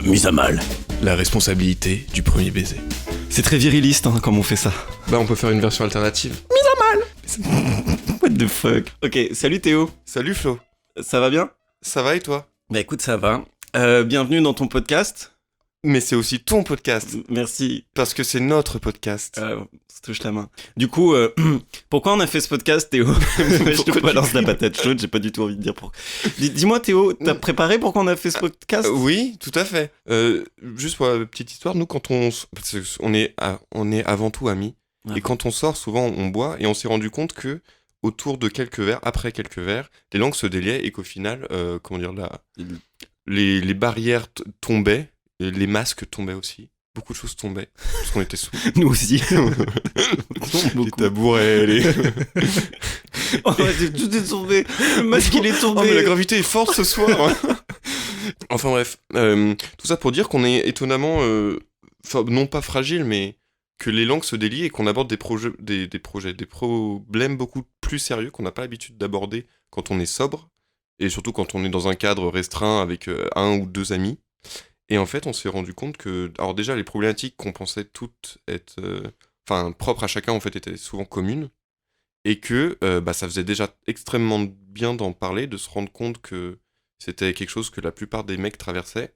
mise à mal. La responsabilité du premier baiser. C'est très viriliste, hein, comme on fait ça. Bah, on peut faire une version alternative. What the fuck. Ok, salut Théo. Salut Flo. Ça va bien? Ça va et toi? Bah écoute, ça va. Bienvenue dans ton podcast. Mais c'est aussi ton podcast. Merci. Parce que c'est notre podcast. Ça touche la main. Du coup, pourquoi on a fait ce podcast, Théo? Je te balance la patate chaude, j'ai pas du tout envie de dire pourquoi. Dis-moi, Théo, t'as préparé pourquoi on a fait ce podcast? Oui, tout à fait. Juste pour la petite histoire, nous quand on est avant tout amis, Ouais. et quand on sort, souvent on boit, et on s'est rendu compte que autour de quelques verres, après quelques verres, les langues se déliaient et qu'au final, les barrières tombaient, et les masques tombaient aussi. Beaucoup de choses tombaient, parce qu'on était sous. Nous aussi. Les tabourets, les... Oh, tout est tombé. Le masque, il est tombé. Oh, mais la gravité est forte ce soir. Enfin bref, tout ça pour dire qu'on est étonnamment, non pas fragile, mais que les langues se délient et qu'on aborde des problèmes beaucoup plus sérieux qu'on n'a pas l'habitude d'aborder quand on est sobre, et surtout quand on est dans un cadre restreint avec un ou deux amis. Et en fait, on s'est rendu compte que, alors déjà, les problématiques qu'on pensait toutes être, propres à chacun, en fait, étaient souvent communes, et que ça faisait déjà extrêmement bien d'en parler, de se rendre compte que c'était quelque chose que la plupart des mecs traversaient.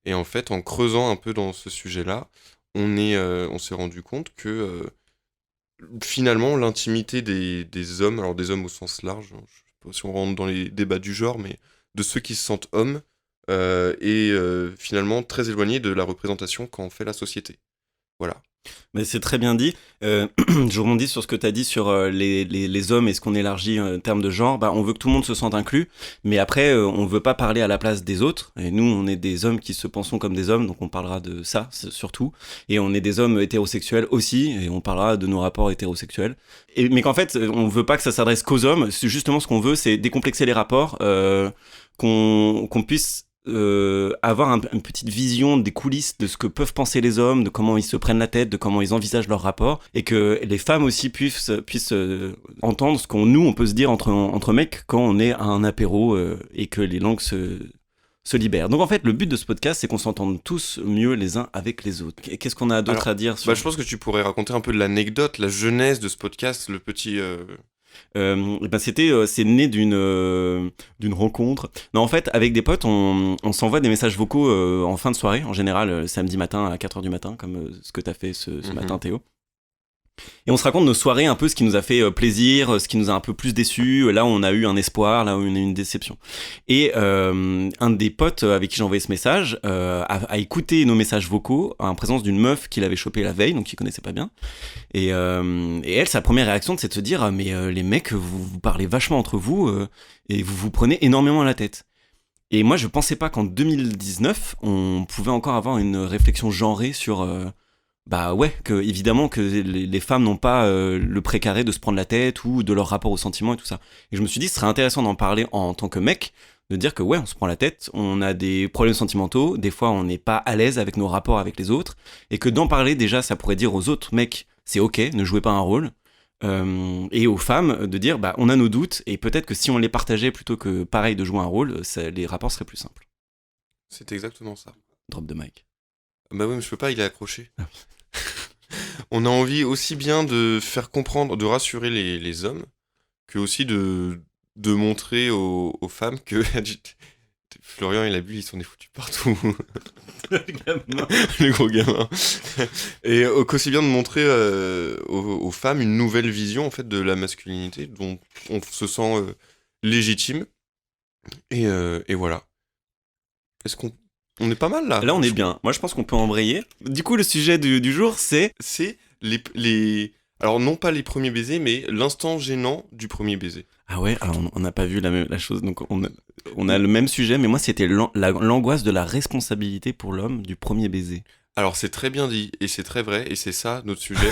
Et en fait, en creusant un peu dans ce sujet-là, on s'est rendu compte que finalement, l'intimité des hommes, alors des hommes au sens large, je sais pas si on rentre dans les débats du genre, mais de ceux qui se sentent hommes, est finalement très éloigné de la représentation qu'en fait la société. Voilà. Mais c'est très bien dit. Je rebondis sur ce que tu as dit sur les hommes et ce qu'on élargit en termes de genre. Bah, on veut que tout le monde se sente inclus, mais après, on veut pas parler à la place des autres. Et nous, on est des hommes qui se pensons comme des hommes, donc on parlera de ça, surtout. Et on est des hommes hétérosexuels aussi, et on parlera de nos rapports hétérosexuels. Mais qu'en fait, on veut pas que ça s'adresse qu'aux hommes. C'est justement ce qu'on veut, c'est décomplexer les rapports, qu'on puisse avoir une petite vision des coulisses de ce que peuvent penser les hommes, de comment ils se prennent la tête, de comment ils envisagent leur rapport, et que les femmes aussi puissent entendre ce on peut se dire entre mecs quand on est à un apéro et que les langues se libèrent. Donc en fait, le but de ce podcast, c'est qu'on s'entende tous mieux les uns avec les autres. Qu'est-ce qu'on a d'autre à dire sur... Je pense que tu pourrais raconter un peu de l'anecdote, la genèse de ce podcast, le petit... c'est né d'une rencontre. Non, en fait, avec des potes, on s'envoie des messages vocaux en fin de soirée, en général samedi matin à 4h du matin, comme ce que t'as fait ce matin, Théo. Et on se raconte nos soirées, un peu ce qui nous a fait plaisir, ce qui nous a un peu plus déçus, là où on a eu un espoir, là où on a eu une déception. Et un des potes avec qui j'ai envoyé ce message a écouté nos messages vocaux en présence d'une meuf qu'il avait chopée la veille, donc qu'il connaissait pas bien. Et elle, sa première réaction, c'est de se dire mais les mecs, vous parlez vachement entre vous et vous vous prenez énormément la tête. Et moi, je pensais pas qu'en 2019, on pouvait encore avoir une réflexion genrée sur... évidemment que les femmes n'ont pas le précaré de se prendre la tête ou de leur rapport aux sentiments et tout ça. Et je me suis dit, ce serait intéressant d'en parler en tant que mec, de dire que on se prend la tête, on a des problèmes sentimentaux, des fois on n'est pas à l'aise avec nos rapports avec les autres, et que d'en parler déjà, ça pourrait dire aux autres mecs, c'est ok, ne jouez pas un rôle, et aux femmes de dire, on a nos doutes, et peut-être que si on les partageait plutôt que pareil de jouer un rôle, les rapports seraient plus simples. C'est exactement ça. Drop de mic. Bah oui, mais je peux pas, il est accroché. On a envie aussi bien de faire comprendre, de rassurer les hommes, que aussi de montrer aux femmes que Florian et la bulle, ils s'en est foutus partout. Le gros gamin. Et qu'aussi bien de montrer aux femmes une nouvelle vision en fait de la masculinité, dont on se sent légitime. Et voilà. Est-ce qu'on est pas mal là? Là, on est bien. Moi, je pense qu'on peut embrayer. Du coup, le sujet du jour, c'est les... Alors, non pas les premiers baisers, mais l'instant gênant du premier baiser. Ah ouais, alors on n'a pas vu la chose, donc on a le même sujet, mais moi, c'était l'angoisse de la responsabilité pour l'homme du premier baiser. Alors, c'est très bien dit, et c'est très vrai, et c'est ça, notre sujet.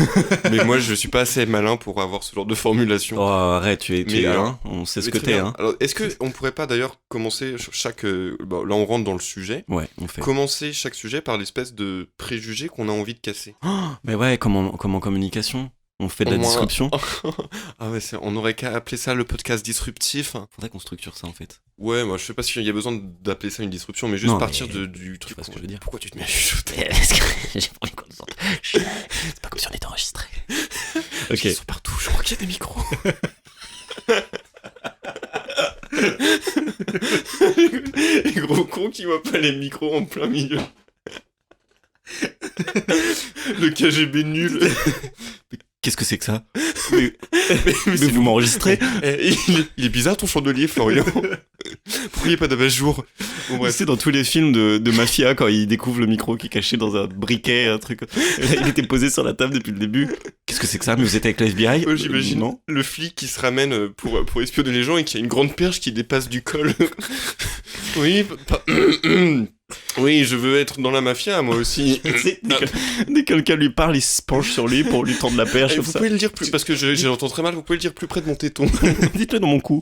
Mais moi, je suis pas assez malin pour avoir ce genre de formulation. Oh, arrête, tu es malin, on sait ce que t'es. Hein. Alors, est-ce qu'on pourrait pas d'ailleurs commencer chaque... là, on rentre dans le sujet. Ouais, on fait. Commencer chaque sujet par l'espèce de préjugé qu'on a envie de casser. Oh, mais ouais, comme en communication. On fait de la disruption. Ah ouais, on aurait qu'à appeler ça le podcast disruptif. Faudrait qu'on structure ça, en fait. Ouais, moi je sais pas s'il y a besoin d'appeler ça une disruption, mais juste Non, partir mais du tu truc. vois ce que je veux dire. Pourquoi tu te mets à chuchoter? Parce que j'ai pas envie qu'on nous entende. C'est pas comme si on était enregistré. Ok. Ils sont partout, je crois qu'il y a des micros. Les gros cons qui voient pas les micros en plein milieu. Le KGB nul. Qu'est-ce que c'est que ça? Mais c'est vous m'enregistrez? Il est bizarre ton chandelier, Florian. Pourquoi il n'y a pas d'abat-jour? Bon, bref. C'est dans tous les films de mafia quand ils découvrent le micro qui est caché dans un briquet, un truc. Il était posé sur la table depuis le début. Qu'est-ce que c'est que ça? Mais vous êtes avec la FBI? J'imagine Non. le flic qui se ramène pour espionner les gens et qui a une grande perche qui dépasse du col. Oui, oui, je veux être dans la mafia, moi aussi. Dès que quelqu'un lui parle, il se penche sur lui pour lui tendre la perche. Vous pouvez le dire plus, parce que j'entends très mal, vous pouvez le dire plus près de mon téton. Dites-le dans mon cou.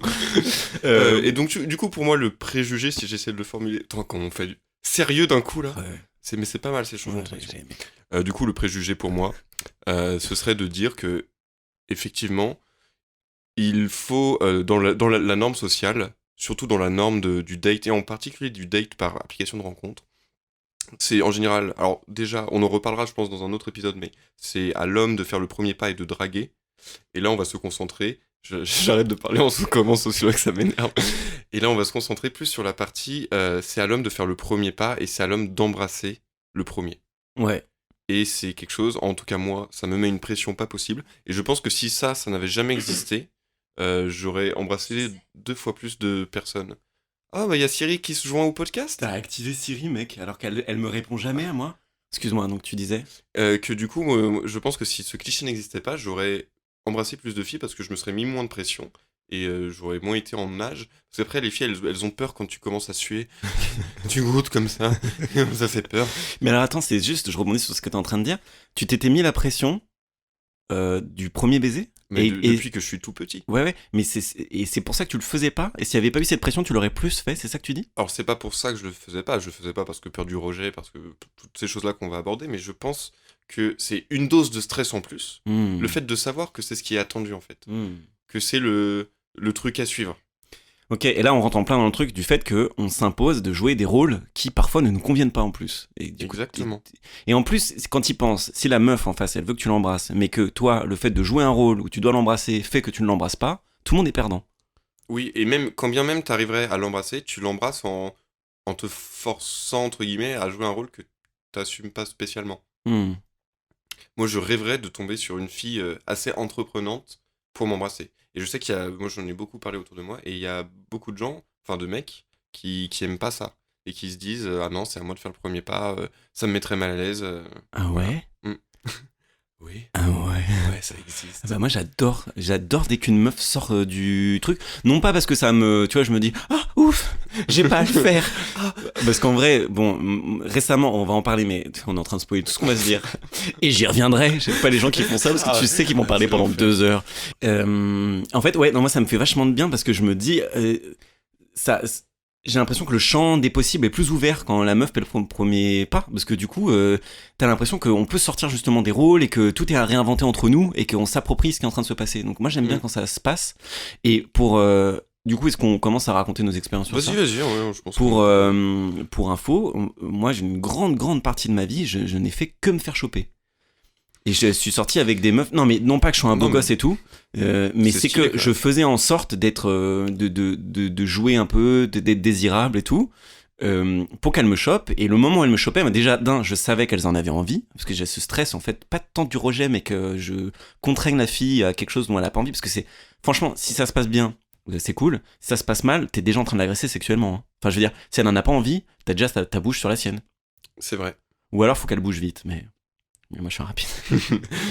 Et donc, du coup, pour moi, le préjugé, si j'essaie de le formuler... Attends, comment on fait sérieux d'un coup, là Ouais. Mais c'est pas mal, ces changements. Ouais, j'ai aimé. Du coup, le préjugé, pour moi, ce serait de dire que, effectivement, il faut, dans la norme sociale, surtout dans la norme du date, et en particulier du date par application de rencontre, c'est en général, alors déjà, on en reparlera je pense dans un autre épisode, mais c'est à l'homme de faire le premier pas et de draguer, et là on va se concentrer, j'arrête de parler en comment sociologue, ça m'énerve, et là on va se concentrer plus sur la partie, c'est à l'homme de faire le premier pas, et c'est à l'homme d'embrasser le premier. Ouais. Et c'est quelque chose, en tout cas moi, ça me met une pression pas possible, et je pense que si ça n'avait jamais existé, j'aurais embrassé 2 fois plus de personnes. Ah bah il y a Siri qui se joint au podcast. T'as activé Siri, mec, alors qu'elle me répond jamais à moi. Excuse-moi, donc tu disais? Que du coup, moi, je pense que si ce cliché n'existait pas, j'aurais embrassé plus de filles parce que je me serais mis moins de pression et j'aurais moins été en nage. Parce qu'après, les filles, elles ont peur quand tu commences à suer. Tu goûtes comme ça, ça fait peur. Mais alors attends, c'est juste, je rebondis sur ce que t'es en train de dire. Tu t'étais mis la pression du premier baiser? Mais depuis que je suis tout petit. Ouais, mais c'est pour ça que tu le faisais pas. Et s'il y avait pas eu cette pression, tu l'aurais plus fait, c'est ça que tu dis? Alors c'est pas pour ça que je le faisais pas. Je le faisais pas parce que peur du rejet, parce que toutes ces choses-là qu'on va aborder. Mais je pense que c'est une dose de stress en plus. Le fait de savoir que c'est ce qui est attendu en fait. Que c'est le truc à suivre. Ok, et là on rentre en plein dans le truc du fait qu'on s'impose de jouer des rôles qui parfois ne nous conviennent pas en plus. Et Exactement. Et en plus, quand il pense, si la meuf en face elle veut que tu l'embrasses, mais que toi, le fait de jouer un rôle où tu dois l'embrasser fait que tu ne l'embrasses pas, tout le monde est perdant. Oui, et même quand bien même t'arriverais à l'embrasser, tu l'embrasses en te forçant entre guillemets à jouer un rôle que t'assumes pas spécialement. Moi je rêverais de tomber sur une fille assez entreprenante pour m'embrasser. Et je sais moi j'en ai beaucoup parlé autour de moi, et il y a beaucoup de gens, enfin de mecs, qui aiment pas ça. Et qui se disent, ah non, c'est à moi de faire le premier pas, ça me mettrait mal à l'aise. Ah ouais? Oui. Ah ouais. Ouais, ça existe. Bah moi j'adore dès qu'une meuf sort du truc. Non pas parce que ça me, tu vois, je me dis, ah ouf, j'ai pas à le faire. Parce qu'en vrai, bon, récemment, on va en parler, mais on est en train de spoiler tout ce qu'on va se dire. Et j'y reviendrai. J'aime pas les gens qui font ça parce que tu sais qu'ils vont parler pendant 2 heures. En fait, ouais, non, moi ça me fait vachement de bien parce que je me dis, j'ai l'impression que le champ des possibles est plus ouvert quand la meuf fait le premier pas, parce que du coup, t'as l'impression qu'on peut sortir justement des rôles et que tout est à réinventer entre nous et qu'on s'approprie ce qui est en train de se passer. Donc moi j'aime bien quand ça se passe. Et du coup, est-ce qu'on commence à raconter nos expériences sur ça? Vas-y, ouais, je pense. Pour info, moi j'ai une grande partie de ma vie, je n'ai fait que me faire choper. Et je suis sorti avec des meufs. Non, mais non pas que je sois un beau gosse et tout, mais c'est stylé, que je faisais en sorte d'être, de jouer un peu, d'être désirable et tout, pour qu'elles me chopent. Et le moment où elles me chopaient, déjà je savais qu'elles en avaient envie, parce que j'ai ce stress en fait, pas tant du rejet, mais que je contraigne la fille à quelque chose dont elle a pas envie, parce que franchement, si ça se passe bien, c'est cool. Si ça se passe mal, t'es déjà en train de l'agresser sexuellement. Hein. Enfin, je veux dire, si elle en a pas envie, t'as déjà ta bouche sur la sienne. C'est vrai. Ou alors, faut qu'elle bouge vite, mais moi je suis rapide.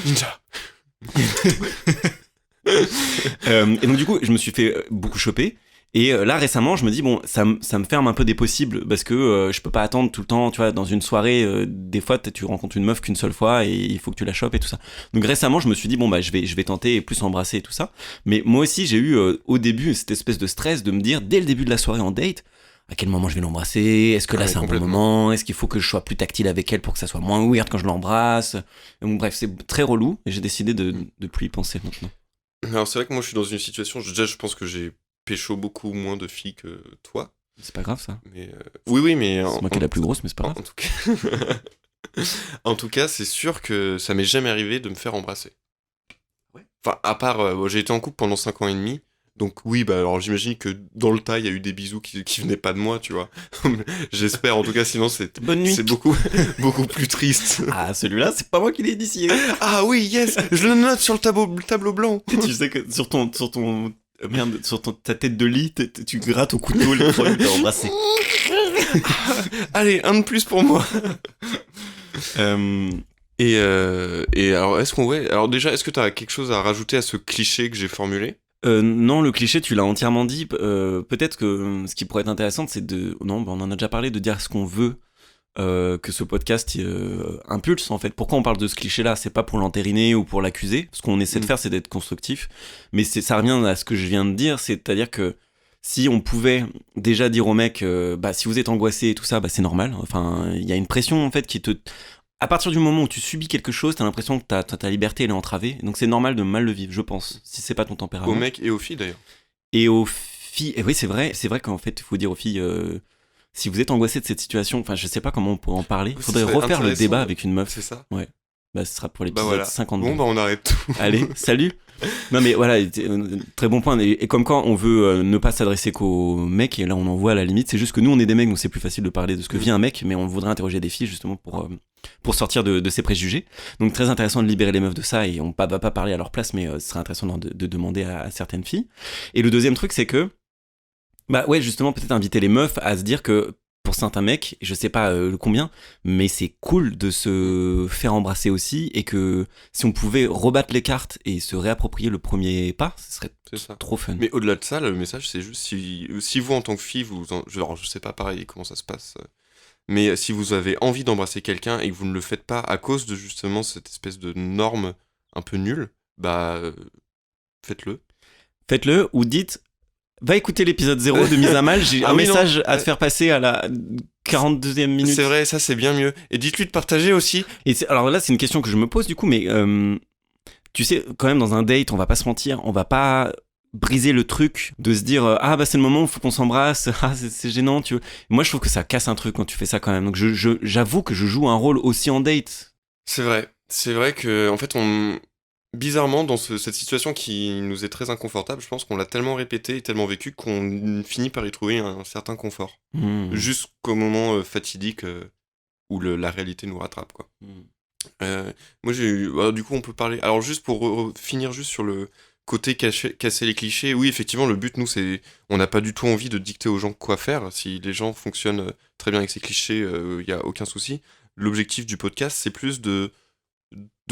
Ninja. Et donc du coup je me suis fait beaucoup choper, et là récemment je me dis bon, ça me ferme un peu des possibles, parce que je peux pas attendre tout le temps, tu vois, dans une soirée des fois tu rencontres une meuf qu'une seule fois et il faut que tu la chopes et tout ça. Donc récemment je me suis dit bon bah je vais tenter plus embrasser et tout ça, mais moi aussi j'ai eu au début cette espèce de stress de me dire dès le début de la soirée en date, à quel moment je vais l'embrasser, est-ce que là c'est un bon moment, est-ce qu'il faut que je sois plus tactile avec elle pour que ça soit moins weird quand je l'embrasse. Donc bref, c'est très relou et j'ai décidé de plus y penser maintenant. Alors c'est vrai que moi je suis dans une situation, déjà je pense que j'ai pécho beaucoup moins de filles que toi. C'est pas grave ça. Mais oui, mais C'est moi qui est la plus grosse, mais c'est pas grave. En tout cas, en tout cas, c'est sûr que ça m'est jamais arrivé de me faire embrasser. Ouais. Enfin, à part, j'ai été en couple pendant 5 ans et demi. Donc oui, bah alors j'imagine que dans le tas, il y a eu des bisous qui venaient pas de moi, tu vois. J'espère, en tout cas, sinon Bonne nuit. c'est beaucoup, beaucoup plus triste. Ah, celui-là, c'est pas moi qui l'ai initié. Ah oui, yes, je le note sur le tableau blanc. Tu sais que sur ta tête de lit, tu grattes au couteau les fois où t'as embrassé. Allez, un de plus pour moi. Euh, Et alors, alors déjà, est-ce que t'as quelque chose à rajouter à ce cliché que j'ai formulé? non, le cliché, tu l'as entièrement dit. Peut-être que ce qui pourrait être intéressant, c'est de... Non, on en a déjà parlé, de dire ce qu'on veut que ce podcast impulse, en fait. Pourquoi on parle de ce cliché-là? C'est pas pour l'entériner ou pour l'accuser. Ce qu'on essaie de faire, c'est d'être constructif. Mais ça revient à ce que je viens de dire, c'est-à-dire que si on pouvait déjà dire aux mecs, si vous êtes angoissé et tout ça, c'est normal. Enfin, il y a une pression, en fait, qui te... À partir du moment où tu subis quelque chose, t'as l'impression que ta liberté elle est entravée. Donc c'est normal de mal le vivre, je pense, si c'est pas ton tempérament. Aux mecs et aux filles d'ailleurs. Et aux filles, et oui c'est vrai qu'en fait il faut dire aux filles, si vous êtes angoissé de cette situation, enfin je sais pas comment on pourrait en parler. Il faudrait refaire le débat avec une meuf. C'est ça. Ouais. Ce sera pour l'épisode voilà. 52. Bon on arrête tout. Allez, salut. Non mais voilà, très bon point. Et comme quand on veut ne pas s'adresser qu'aux mecs, et là on en voit à la limite, c'est juste que nous on est des mecs, donc c'est plus facile de parler de ce que vit un mec, mais on voudrait interroger des filles justement pour sortir de ces préjugés. Donc très intéressant de libérer les meufs de ça, et on va pas parler à leur place, mais ce serait intéressant de demander à certaines filles. Et le deuxième truc, c'est que, justement, peut-être inviter les meufs à se dire que pour certains mecs, je sais pas combien, mais c'est cool de se faire embrasser aussi, et que si on pouvait rebattre les cartes et se réapproprier le premier pas, ce serait trop fun. Mais au-delà de ça, le message c'est juste si vous en tant que fille, je sais pas pareil comment ça se passe, mais si vous avez envie d'embrasser quelqu'un et que vous ne le faites pas à cause de justement cette espèce de norme un peu nulle, faites-le. Faites-le, ou dites... Va écouter l'épisode 0 de Mise à Mal, j'ai un message à te faire passer à la 42e minute. C'est vrai, ça c'est bien mieux. Et dites-lui de partager aussi. Alors là, c'est une question que je me pose du coup, mais tu sais, quand même dans un date, on va pas se mentir, on va pas briser le truc de se dire c'est le moment où il faut qu'on s'embrasse, c'est gênant, tu vois. Moi je trouve que ça casse un truc quand tu fais ça quand même, donc j'avoue que je joue un rôle aussi en date. C'est vrai que en fait bizarrement, dans cette situation qui nous est très inconfortable, je pense qu'on l'a tellement répété et tellement vécu qu'on finit par y trouver un certain confort. Jusqu'au moment fatidique où la réalité nous rattrape, quoi. Moi, j'ai eu... du coup, on peut parler... Alors, juste pour finir juste sur le côté casser les clichés, oui, effectivement, le but, nous, c'est... On n'a pas du tout envie de dicter aux gens quoi faire. Si les gens fonctionnent très bien avec ces clichés, il n'y a aucun souci. L'objectif du podcast, c'est plus de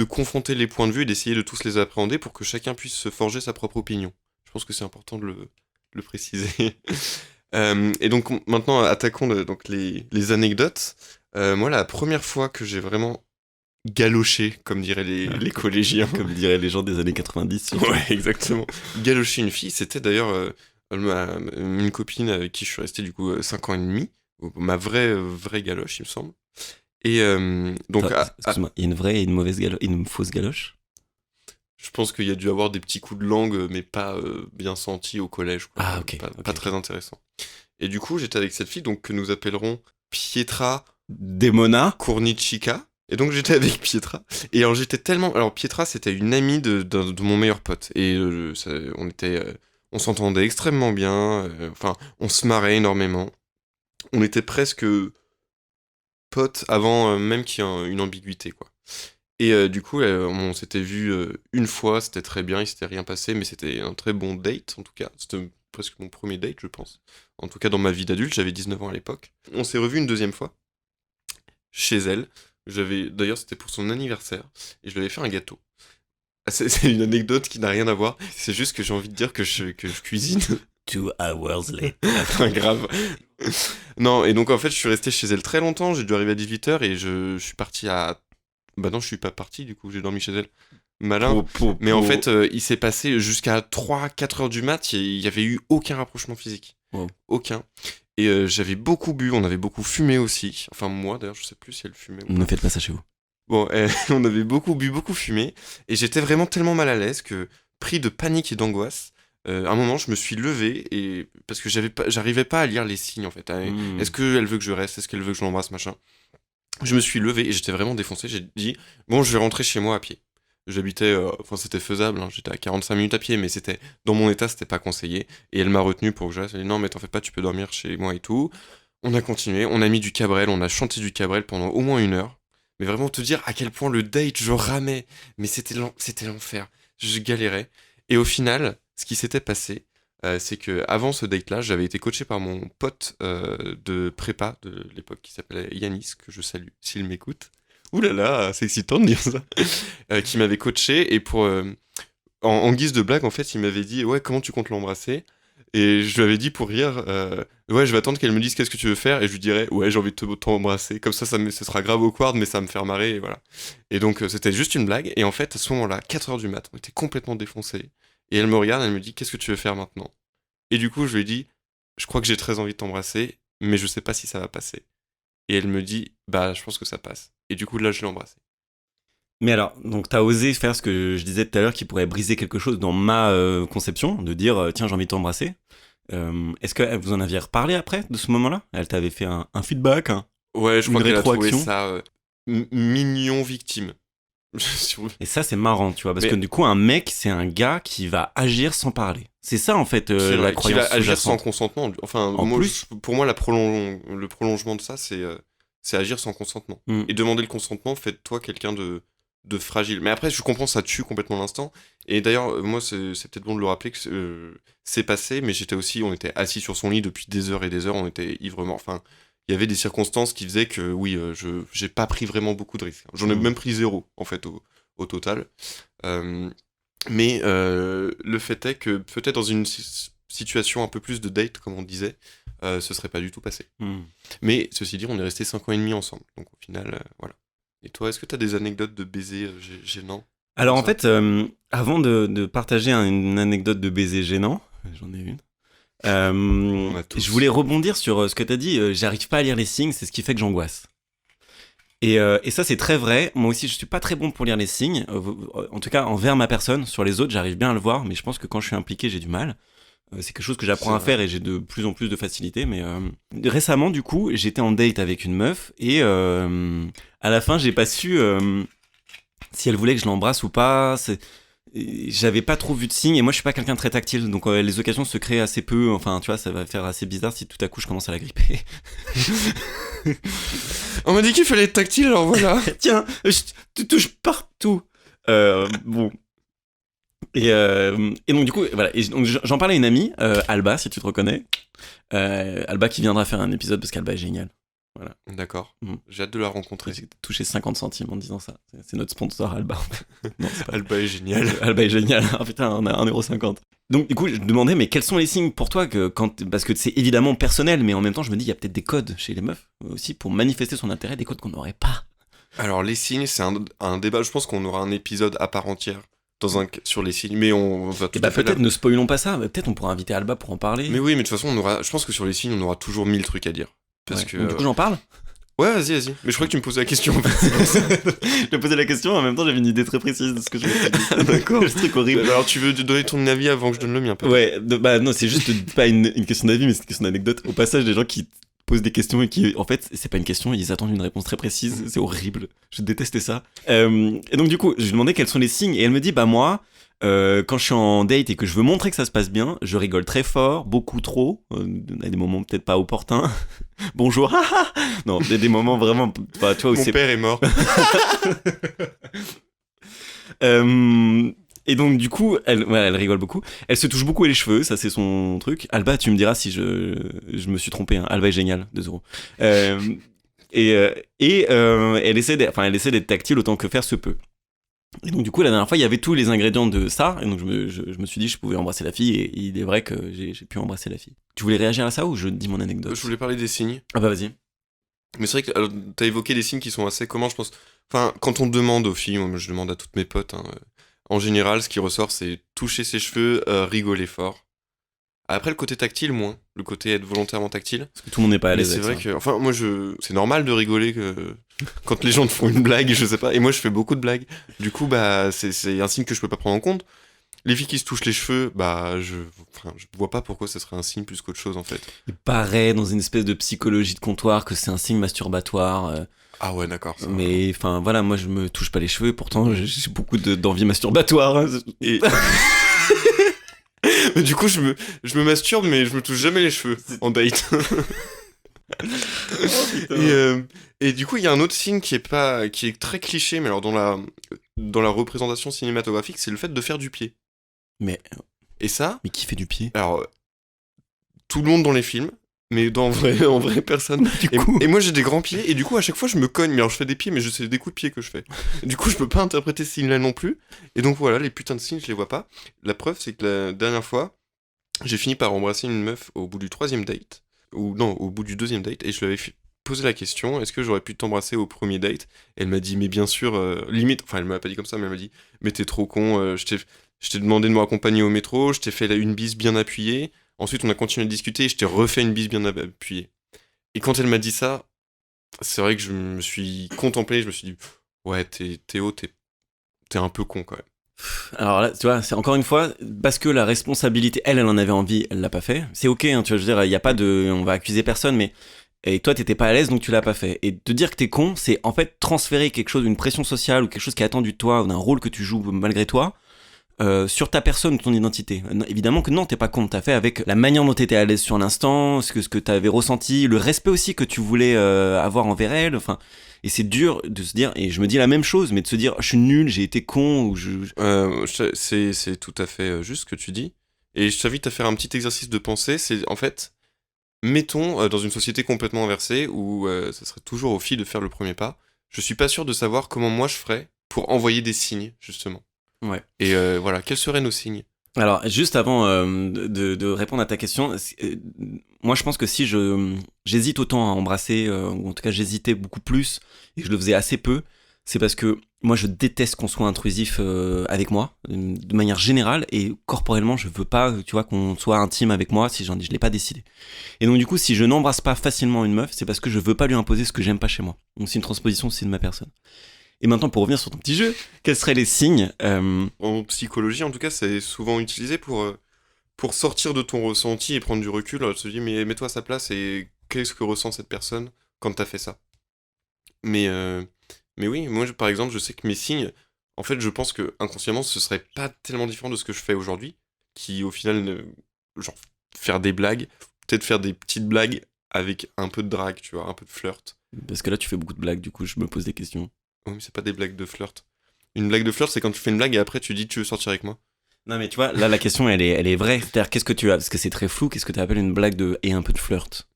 confronter les points de vue et d'essayer de tous les appréhender pour que chacun puisse se forger sa propre opinion. Je pense que c'est important de le préciser. Et donc maintenant, attaquons donc les anecdotes. Moi, la première fois que j'ai vraiment galoché, comme diraient les collégiens. Comme diraient les gens des années 90. Ouais, exactement. Galoché une fille, c'était d'ailleurs une copine avec qui je suis resté du coup 5 ans et demi. Ma vraie galoche, il me semble. Et donc, excuse-moi, il y a une vraie et une fausse galoche? Je pense qu'il y a dû avoir des petits coups de langue, mais pas bien sentis au collège, quoi. Ah, ok. Pas très intéressant. Et du coup, j'étais avec cette fille, donc que nous appellerons Pietra Demona Kournichika. Et donc j'étais avec Pietra. Et alors j'étais tellement... Alors Pietra, c'était une amie de mon meilleur pote. Et on s'entendait extrêmement bien. Enfin, on se marrait énormément. On était presque potes avant même qu'il y ait une ambiguïté, quoi. Et du coup, on s'était vu une fois, c'était très bien, il s'était rien passé, mais c'était un très bon date, en tout cas. C'était presque mon premier date, je pense. En tout cas, dans ma vie d'adulte, j'avais 19 ans à l'époque. On s'est revus une deuxième fois, chez elle. D'ailleurs, c'était pour son anniversaire, et je lui avais fait un gâteau. C'est une anecdote qui n'a rien à voir, c'est juste que j'ai envie de dire que je cuisine. 2 hours later. Grave. Non, et donc en fait, je suis resté chez elle très longtemps, j'ai dû arriver à 18h, et je suis parti à... Bah non, je suis pas parti, du coup, j'ai dormi chez elle. Malin. Mais en fait, il s'est passé jusqu'à 3-4 heures du mat, il y avait eu aucun rapprochement physique. Wow. Aucun. Et j'avais beaucoup bu, on avait beaucoup fumé aussi. Enfin, moi, d'ailleurs, je sais plus si elle fumait ou pas. Ne faites pas ça chez vous. Bon, on avait beaucoup bu, beaucoup fumé. Et j'étais vraiment tellement mal à l'aise que, pris de panique et d'angoisse, À un moment, je me suis levé et parce que j'arrivais pas à lire les signes en fait. Est-ce qu'elle veut que je reste? Est-ce qu'elle veut que je l'embrasse, machin? Je me suis levé et j'étais vraiment défoncé. J'ai dit bon, je vais rentrer chez moi à pied. J'habitais, enfin c'était faisable, hein, j'étais à 45 minutes à pied, mais c'était dans mon état, c'était pas conseillé. Et elle m'a retenu pour que je reste. Elle a dit non, mais t'en fais pas, tu peux dormir chez moi et tout. On a continué, on a mis du Cabrel, on a chanté du Cabrel pendant au moins 1 heure. Mais vraiment te dire à quel point le date, je ramais. Mais c'était l'enfer. Je galérais. Et au final, ce qui s'était passé, c'est que avant ce date-là, j'avais été coaché par mon pote de prépa de l'époque qui s'appelait Yanis, que je salue s'il m'écoute. Ouh là là, c'est excitant de dire ça. Qui m'avait coaché et en guise de blague, en fait, il m'avait dit ouais, comment tu comptes l'embrasser? Et je lui avais dit pour rire, ouais, je vais attendre qu'elle me dise qu'est-ce que tu veux faire et je lui dirais ouais, j'ai envie de t'embrasser. Comme ça, ce sera grave awkward, mais ça va me faire marrer et voilà. Et donc c'était juste une blague. Et en fait, à ce moment-là, 4h du mat, on était complètement défoncés. Et elle me regarde, elle me dit qu'est-ce que tu veux faire maintenant? Et du coup, je lui ai dit je crois que j'ai très envie de t'embrasser, mais je sais pas si ça va passer. Et elle me dit bah je pense que ça passe. Et du coup là, je l'ai embrassé. Mais alors, donc t'as osé faire ce que je disais tout à l'heure qui pourrait briser quelque chose dans ma conception, de dire tiens j'ai envie de t'embrasser. Est-ce que vous en aviez reparlé après de ce moment-là? Elle t'avait fait un feedback, Ouais, je une crois qu'elle a trouvé rétroaction. ça mignon victime. Et ça c'est marrant, tu vois, parce Mais- que du coup un mec c'est un gars qui va agir sans parler. C'est ça en fait la qui croyance va agir sans sous-jacente. consentement. Enfin, En moi, plus. pour moi, le prolongement de ça, c'est agir sans consentement. Mm. Et demander le consentement fait de toi quelqu'un de fragile. Mais après, je comprends, ça tue complètement l'instant. Et d'ailleurs, moi, c'est peut-être bon de le rappeler que c'est passé, mais on était assis sur son lit depuis des heures et des heures, on était ivre-mort. Enfin, il y avait des circonstances qui faisaient que, oui, j'ai pas pris vraiment beaucoup de risques. J'en ai même pris 0, en fait, au total. Mais le fait est que peut-être dans une situation un peu plus de date, comme on disait, ce serait pas du tout passé. Mais ceci dit, on est resté 5 ans et demi ensemble. Donc au final, voilà. Et toi, est-ce que t'as des anecdotes de baisers gênants? Alors en Ça. fait, avant de partager une anecdote de baiser gênant, j'en ai une. On a tous. Je voulais rebondir sur ce que t'as dit. J'arrive pas à lire les signes, c'est ce qui fait que j'angoisse. Et ça c'est très vrai. Moi aussi, je suis pas très bon pour lire les signes. En tout cas, envers ma personne. Sur les autres, j'arrive bien à le voir, mais je pense que quand je suis impliqué, j'ai du mal. C'est quelque chose que j'apprends C'est à faire et j'ai de plus en plus de facilité. Mais récemment, du coup, j'étais en date avec une meuf et à la fin, j'ai pas su si elle voulait que je l'embrasse ou pas. J'avais pas trop vu de signes et moi je suis pas quelqu'un de très tactile, donc les occasions se créent assez peu. Enfin, tu vois, ça va faire assez bizarre si tout à coup je commence à la gripper. On m'a dit qu'il fallait être tactile, alors voilà. Tiens, tu touches partout. Bon. Et donc du coup, voilà. Et donc, j'en parlais à une amie, Alba, si tu te reconnais. Alba qui viendra faire un épisode parce qu'Alba est géniale. Voilà. D'accord. Mhm. J'ai hâte de la rencontrer. J'ai touché 50 centimes en disant ça. C'est notre sponsor, Alba. Non, c'est pas Alba est géniale. Alba est génial. Ah putain, on a 1,50€. Donc du coup, je me demandais, mais quels sont les signes pour toi parce que c'est évidemment personnel, mais en même temps, je me dis, il y a peut-être des codes chez les meufs aussi pour manifester son intérêt, des codes qu'on n'aurait pas. Alors les signes, c'est un débat. Je pense qu'on aura un épisode à part entière sur les signes, mais on va tout Et bah à fait peut-être ne spoilons pas ça. Peut-être on pourra inviter Alba pour en parler. Mais oui, mais de toute façon, je pense que sur les signes, on aura toujours 1000 trucs à dire. Parce Ouais. que. Donc, du coup, j'en parle. Ouais, vas-y. Mais je crois que tu me posais la question. En fait. Je te posais la question, en même temps, j'avais une idée très précise de ce que je voulais dire. D'accord. Le truc horrible. Alors, tu veux donner ton avis avant que je donne le mien, peut-être? Ouais, bah non, c'est juste pas une question d'avis, mais c'est une question d'anecdote. Au passage, des gens qui posent des questions et qui, en fait, c'est pas une question, ils attendent une réponse très précise. C'est horrible. Je détestais ça. Et donc, du coup, je lui demandais quels sont les signes, et elle me dit, bah moi, quand je suis en date et que je veux montrer que ça se passe bien, je rigole très fort, beaucoup trop, à des moments peut-être pas opportuns. Bonjour, non, il y a des moments vraiment, bah, tu vois, où Mon c'est père est mort. Et donc du coup, elle rigole beaucoup. Elle se touche beaucoup les cheveux, ça c'est son truc. Alba, tu me diras si je me suis trompé. Hein. Alba est géniale, 2€. Elle essaie d'être tactile autant que faire se peut. Et donc du coup, la dernière fois, il y avait tous les ingrédients de ça, et donc je me suis dit que je pouvais embrasser la fille, et il est vrai que j'ai pu embrasser la fille. Tu voulais réagir à ça ou je dis mon anecdote? Je voulais parler des signes. Ah bah vas-y. Mais c'est vrai que t'as évoqué des signes qui sont assez communs, je pense. Enfin, quand on demande aux filles, moi je demande à toutes mes potes, hein, en général, ce qui ressort, c'est toucher ses cheveux, rigoler fort. Après, le côté tactile, moins. Le côté être volontairement tactile. Parce que tout le monde n'est pas à Mais l'aise c'est avec vrai ça. que. Enfin, moi, c'est normal de rigoler quand les gens te font une blague, je sais pas. Et moi, je fais beaucoup de blagues. Du coup, bah, c'est un signe que je peux pas prendre en compte. Les filles qui se touchent les cheveux, bah, je vois pas pourquoi ce serait un signe plus qu'autre chose, en fait. Il paraît dans une espèce de psychologie de comptoir que c'est un signe masturbatoire. Ah ouais, d'accord. Ça Mais enfin, voilà, moi je me touche pas les cheveux, pourtant j'ai beaucoup d'envie masturbatoire. Hein. Et... Mais du coup, je me masturbe, mais je me touche jamais les cheveux en date. Et du coup, il y a un autre signe qui est très cliché, mais alors dans la représentation cinématographique, c'est le fait de faire du pied. Et ça, mais qui fait du pied? Alors, tout le monde dans les films, mais en vrai personne. Et moi j'ai des grands pieds, et du coup à chaque fois je me cogne, mais alors je fais des pieds, mais c'est des coups de pied que je fais. Du coup je peux pas interpréter ce signe-là non plus. Et donc voilà, les putains de signes, je les vois pas. La preuve, c'est que la dernière fois, j'ai fini par embrasser une meuf au bout du 3e date, ou non, au bout du 2e date, et je lui avais posé la question, est-ce que j'aurais pu t'embrasser au premier date? Et elle m'a dit, mais bien sûr, limite, enfin elle m'a pas dit comme ça, mais elle m'a dit, mais t'es trop con, je t'ai demandé de me raccompagner au métro, je t'ai fait une bise bien appuyée, ensuite on a continué de discuter et je t'ai refait une bise bien appuyée. Et quand elle m'a dit ça, c'est vrai que je me suis contemplé, je me suis dit, ouais, Théo, t'es un peu con quand même. Alors là, tu vois, c'est encore une fois, parce que la responsabilité, elle en avait envie, elle l'a pas fait. C'est ok, hein, tu vois, je veux dire, il y a pas de, on va accuser personne, mais et toi t'étais pas à l'aise donc tu l'as pas fait. Et te dire que t'es con, c'est en fait transférer quelque chose, une pression sociale ou quelque chose qui est attendu de toi, ou d'un rôle que tu joues malgré toi, sur ta personne ou ton identité. Évidemment que non, t'es pas con, t'as fait avec la manière dont t'étais à l'aise sur l'instant, ce que t'avais ressenti, le respect aussi que tu voulais avoir envers elle, enfin. Et c'est dur de se dire, et je me dis la même chose, mais de se dire, je suis nul, j'ai été con, ou c'est tout à fait juste ce que tu dis. Et je t'invite à faire un petit exercice de pensée, c'est en fait, mettons dans une société complètement inversée, où ça serait toujours aux filles de faire le premier pas, je suis pas sûr de savoir comment moi je ferais pour envoyer des signes, justement. Ouais. Et voilà, quels seraient nos signes? Alors, juste avant de répondre à ta question, moi je pense que si j'hésite autant à embrasser, ou en tout cas j'hésitais beaucoup plus, et que je le faisais assez peu, c'est parce que moi je déteste qu'on soit intrusif avec moi, de manière générale, et corporellement je veux pas, tu vois, qu'on soit intime avec moi si je l'ai pas décidé. Et donc du coup, si je n'embrasse pas facilement une meuf, c'est parce que je veux pas lui imposer ce que j'aime pas chez moi. Donc c'est une transposition aussi de ma personne. Et maintenant, pour revenir sur ton petit jeu, quels seraient les signes En psychologie, en tout cas, c'est souvent utilisé pour sortir de ton ressenti et prendre du recul. Alors, tu te dis, mais mets-toi à sa place et qu'est-ce que ressent cette personne quand t'as fait ça? Mais oui, moi, par exemple, je sais que mes signes, en fait, je pense que inconsciemment, ce serait pas tellement différent de ce que je fais aujourd'hui, qui au final, genre, faire des blagues, peut-être faire des petites blagues avec un peu de drague, tu vois, un peu de flirt. Parce que là, tu fais beaucoup de blagues, du coup, je me pose des questions. Oui, mais c'est pas des blagues de flirt. Une blague de flirt, c'est quand tu fais une blague et après tu dis tu veux sortir avec moi. Non, mais tu vois, là, la question, elle est vraie. C'est-à-dire, qu'est-ce que tu as? Parce que c'est très flou, qu'est-ce que tu appelles une blague et un peu de flirt?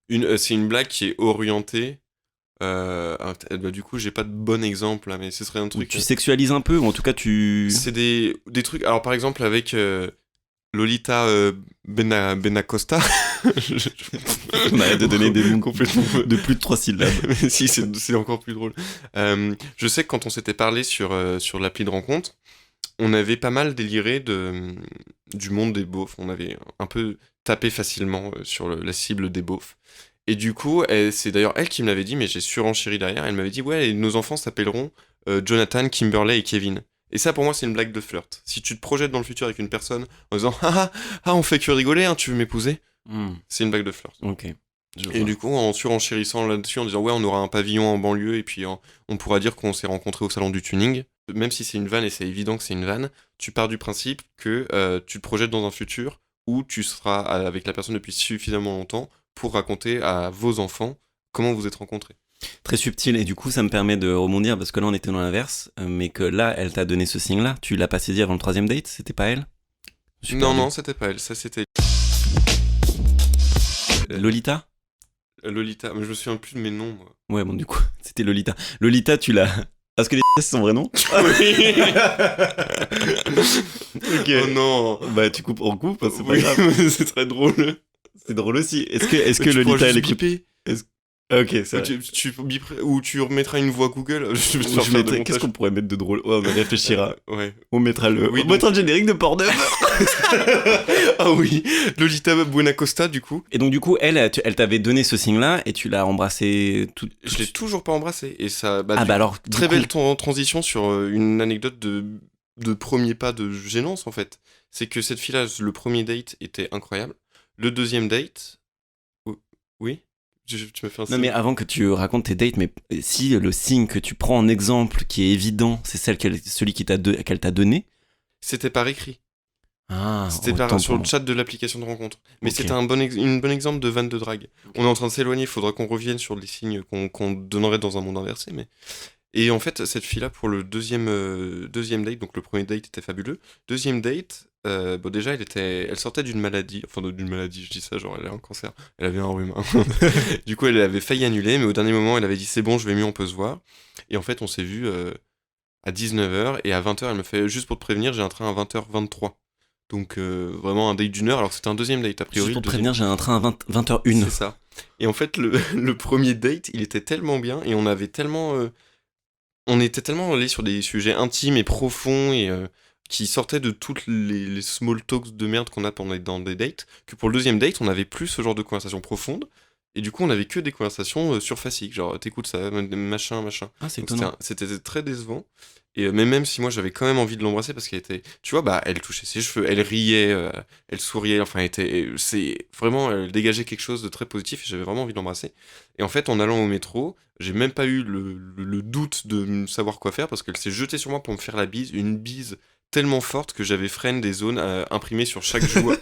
C'est une blague qui est orientée. Du coup, j'ai pas de bon exemple là, mais ce serait un truc. Tu sexualises un peu, ou en tout cas, tu. C'est des trucs. Alors, par exemple, avec Lolita Benacosta. On arrête de donner des noms complètement de plus de 3 syllabes. Mais si, c'est encore plus drôle. Je sais que quand on s'était parlé sur l'appli de rencontre, on avait pas mal déliré du monde des beaufs. On avait un peu tapé facilement sur la cible des beaufs. Et du coup, c'est d'ailleurs elle qui me l'avait dit, mais j'ai surenchéri derrière. Elle m'avait dit, ouais, nos enfants s'appelleront Jonathan, Kimberley et Kevin. Et ça, pour moi, c'est une blague de flirt. Si tu te projettes dans le futur avec une personne en disant, on fait que rigoler, hein, tu veux m'épouser? C'est une blague de flirt. Ok. Et du coup, en surenchérissant là-dessus, en disant ouais, on aura un pavillon en banlieue et puis on pourra dire qu'on s'est rencontrés au salon du tuning. Même si c'est une vanne et c'est évident que c'est une vanne, tu pars du principe que tu te projettes dans un futur où tu seras avec la personne depuis suffisamment longtemps pour raconter à vos enfants comment vous êtes rencontrés. Très subtil, et du coup ça me permet de rebondir parce que là on était dans l'inverse, mais que là elle t'a donné ce signe là, tu l'as pas saisi avant le 3e date, c'était pas elle? Non, c'était pas elle, ça c'était... Lolita, mais je me souviens plus de mes noms, moi. Ouais, bon, du coup, c'était Lolita. Lolita, tu l'as. Parce que les c'est son vrai nom? Oui. Ok. Oh non. Bah, tu coupes, on coupe, c'est pas Oui, grave. c'est très drôle. C'est drôle aussi. Est-ce que Lolita, elle écoute? Ok, c'est vrai. Ou tu remettras une voix Google. Qu'est-ce qu'on pourrait mettre de drôle? Ouais, on réfléchira. Ouais. On mettra le générique de Portneuf. Ah oui, Lolita Buenacosta du coup. Et donc du coup, elle t'avait donné ce signe-là et tu l'as embrassé tout. Je l'ai toujours pas embrassé et ça. Alors très belle transition sur une anecdote de de premier pas de gênance en fait. C'est que cette fille-là, le premier date était incroyable. Le deuxième date, oui, tu m'as fait un Non, signe. mais avant que tu racontes tes dates, mais si le signe que tu prends en exemple qui est évident, c'est celui qu'elle t'a donné. C'était par écrit. Ah, C'était autant sur le pour chat de l'application de rencontre. Mais Ok. c'était un une bon exemple de vanne de drague. On est en train de s'éloigner, il faudra qu'on revienne sur les signes qu'on donnerait dans un monde inversé. Mais... Et en fait, cette fille-là, pour le deuxième date, donc le premier date était fabuleux. Deuxième date, bon, déjà, elle sortait d'une maladie. Enfin, d'une maladie, je dis ça, genre elle a un cancer. Elle avait un rhume. Du coup, elle avait failli annuler, mais au dernier moment, elle avait dit c'est bon, je vais mieux, on peut se voir. Et en fait, on s'est vu à 19h et à 20h, elle me fait juste pour te prévenir, j'ai un train à 20h23. Donc vraiment un date d'une heure, alors que c'était un deuxième date a priori. Juste pour le te deuxième- prévenir, j'ai un train à 20h01. C'est ça. Et en fait, le premier date, il était tellement bien et on avait tellement. On était tellement allé sur des sujets intimes et profonds et qui sortaient de toutes les small talks de merde qu'on a pendant dans des dates, que pour le deuxième date, on n'avait plus ce genre de conversation profonde. Et du coup, on avait que des conversations surfaciques, genre t'écoutes ça, machin, machin. Ah, c'est Donc étonnant. c'était très décevant. Et mais même si moi j'avais quand même envie de l'embrasser parce qu'elle était, tu vois, bah elle touchait ses cheveux, elle riait, elle souriait, enfin c'est vraiment, elle dégageait quelque chose de très positif et j'avais vraiment envie de l'embrasser. Et en fait, en allant au métro, j'ai même pas eu le doute de savoir quoi faire parce qu'elle s'est jetée sur moi pour me faire la bise, une bise tellement forte que j'avais freine des zones imprimées sur chaque joue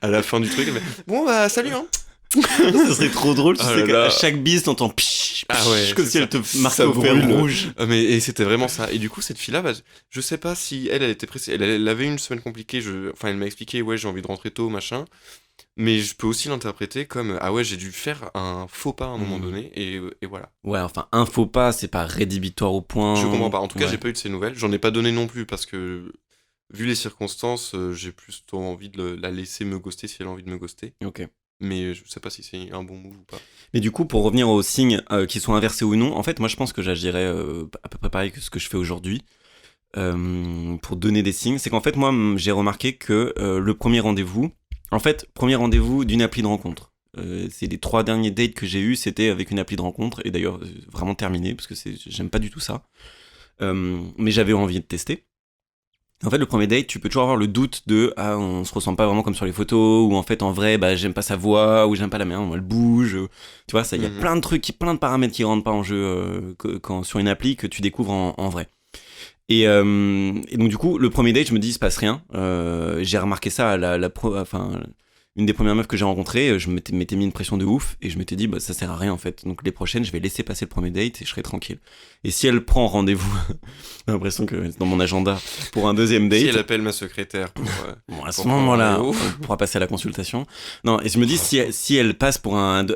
à la fin du truc. Elle fait, bon bah salut hein. Ça serait trop drôle, tu Oh sais là qu'à là. chaque bise, t'entends psh, Ah ouais, comme c'est si elle ça. te marquait Ça au fer brûle. rouge. Mais et c'était vraiment ça. Et du coup, cette fille-là, bah, je sais pas si elle était pressée. Elle avait une semaine compliquée. Enfin, elle m'a expliqué, ouais, j'ai envie de rentrer tôt, machin. Mais je peux aussi l'interpréter comme, ah ouais, j'ai dû faire un faux pas à un moment donné. Et voilà. Ouais, enfin, un faux pas, c'est pas rédhibitoire au point. Je comprends pas. En tout cas, Ouais. j'ai pas eu de ces nouvelles. J'en ai pas donné non plus parce que, vu les circonstances, j'ai plus envie de la laisser me ghoster si elle a envie de me ghoster. Ok. Mais je sais pas si c'est un bon move ou pas. Mais du coup, pour revenir aux signes qui sont inversés ou non, en fait, moi je pense que j'agirais à peu près pareil que ce que je fais aujourd'hui pour donner des signes. C'est qu'en fait, moi, j'ai remarqué que le premier rendez-vous, en fait, premier rendez-vous d'une appli de rencontre. C'est les 3 derniers dates que j'ai eus, c'était avec une appli de rencontre, et d'ailleurs, vraiment terminé, parce que j'aime pas du tout ça. Mais j'avais envie de tester. En fait, le premier date, tu peux toujours avoir le doute de ah, on se ressent pas vraiment comme sur les photos, ou en fait, en vrai, bah, j'aime pas sa voix, ou j'aime pas la manière dont elle bouge. Tu vois, ça, il y a Mhm. plein de trucs, plein de paramètres qui rentrent pas en jeu sur une appli que tu découvres en vrai. Et donc, du coup, le premier date, je me dis, il se passe rien. J'ai remarqué ça à une des premières meufs que j'ai rencontrées, je m'étais mis une pression de ouf et je m'étais dit, bah, ça sert à rien en fait. Donc les prochaines, je vais laisser passer le premier date et je serai tranquille. Et si elle prend rendez-vous, j'ai l'impression que c'est dans mon agenda pour un deuxième date. Si elle appelle ma secrétaire pour. Bon, à ce pour prendre moment-là, rendez-vous. on pourra passer à la consultation. Non, et je me dis, si elle passe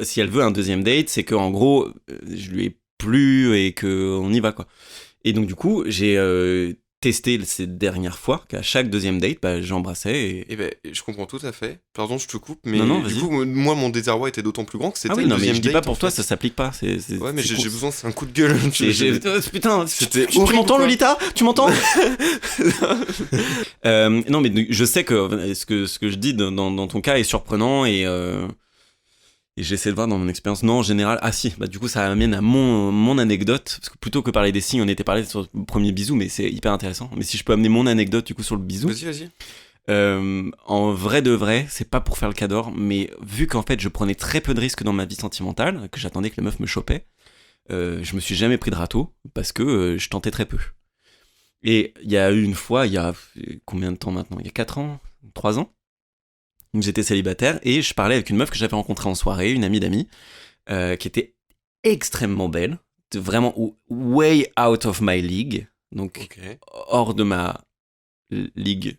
si elle veut un deuxième date, c'est qu'en gros, je lui ai plu et qu'on y va, quoi. Et donc, du coup, j'ai testé ces dernières fois qu'à chaque deuxième date, bah, j'embrassais et... Eh ben, je comprends tout à fait. Pardon, je te coupe, mais Non, du vas-y. coup, moi, mon désarroi était d'autant plus grand que c'était Ah oui, le non, mais deuxième je dis date. pas pour en toi, fait. ça s'applique pas. Ouais, mais c'est j'ai cool. besoin, c'est un coup de gueule. Putain, C'était tu horrible, m'entends, quoi. Lolita? Tu m'entends? Non, mais je sais que ce que je dis dans ton cas est surprenant et j'essaie de voir dans mon expérience. Non, en général, ah si, bah du coup ça amène à mon anecdote, parce que plutôt que parler des signes, on était parlé sur le premier bisou, mais c'est hyper intéressant. Mais si je peux amener mon anecdote du coup sur le bisou, Vas-y. en vrai de vrai, c'est pas pour faire le cador, mais vu qu'en fait je prenais très peu de risques dans ma vie sentimentale, que j'attendais que les meufs me chopaient, je me suis jamais pris de râteau, parce que je tentais très peu. Et il y a eu une fois, il y a combien de temps maintenant? Il y a 4 ans? 3 ans? Donc j'étais célibataire et je parlais avec une meuf que j'avais rencontrée en soirée, une amie d'amis, qui était extrêmement belle, vraiment way out of my league, donc Ok. hors de ma ligue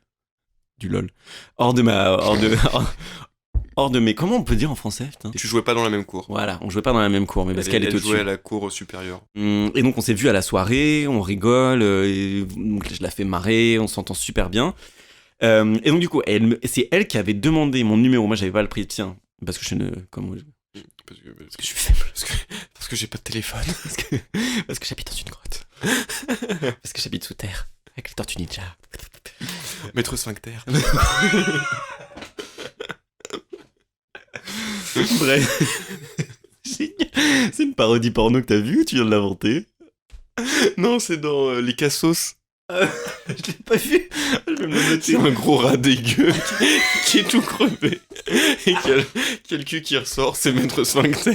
du lol, hors de ma, hors de mes, comment on peut dire en français, putain. Tu jouais pas dans la même cour. Voilà, on jouait pas dans la même cour, mais parce qu'elle était Elle jouait au-dessus. à la cour supérieure. Et donc on s'est vu à la soirée, on rigole, et donc je la fais marrer, on s'entend super bien. Et donc du coup, c'est elle qui avait demandé mon numéro. Moi, j'avais pas le prix, tiens, parce que je ne, Parce que, parce que je suis faible, parce que j'ai pas de téléphone. parce que j'habite dans une grotte, parce que j'habite sous terre avec les tortues ninja. Maître Sphincter. Bref, c'est une parodie porno que t'as vue ou tu viens de l'inventer? Non, c'est dans Les Cassos. Je l'ai pas vu. Je vais me le C'est noter. un gros rat dégueu qui est tout crevé et qui a le cul qui ressort, c'est Maître Sphincter.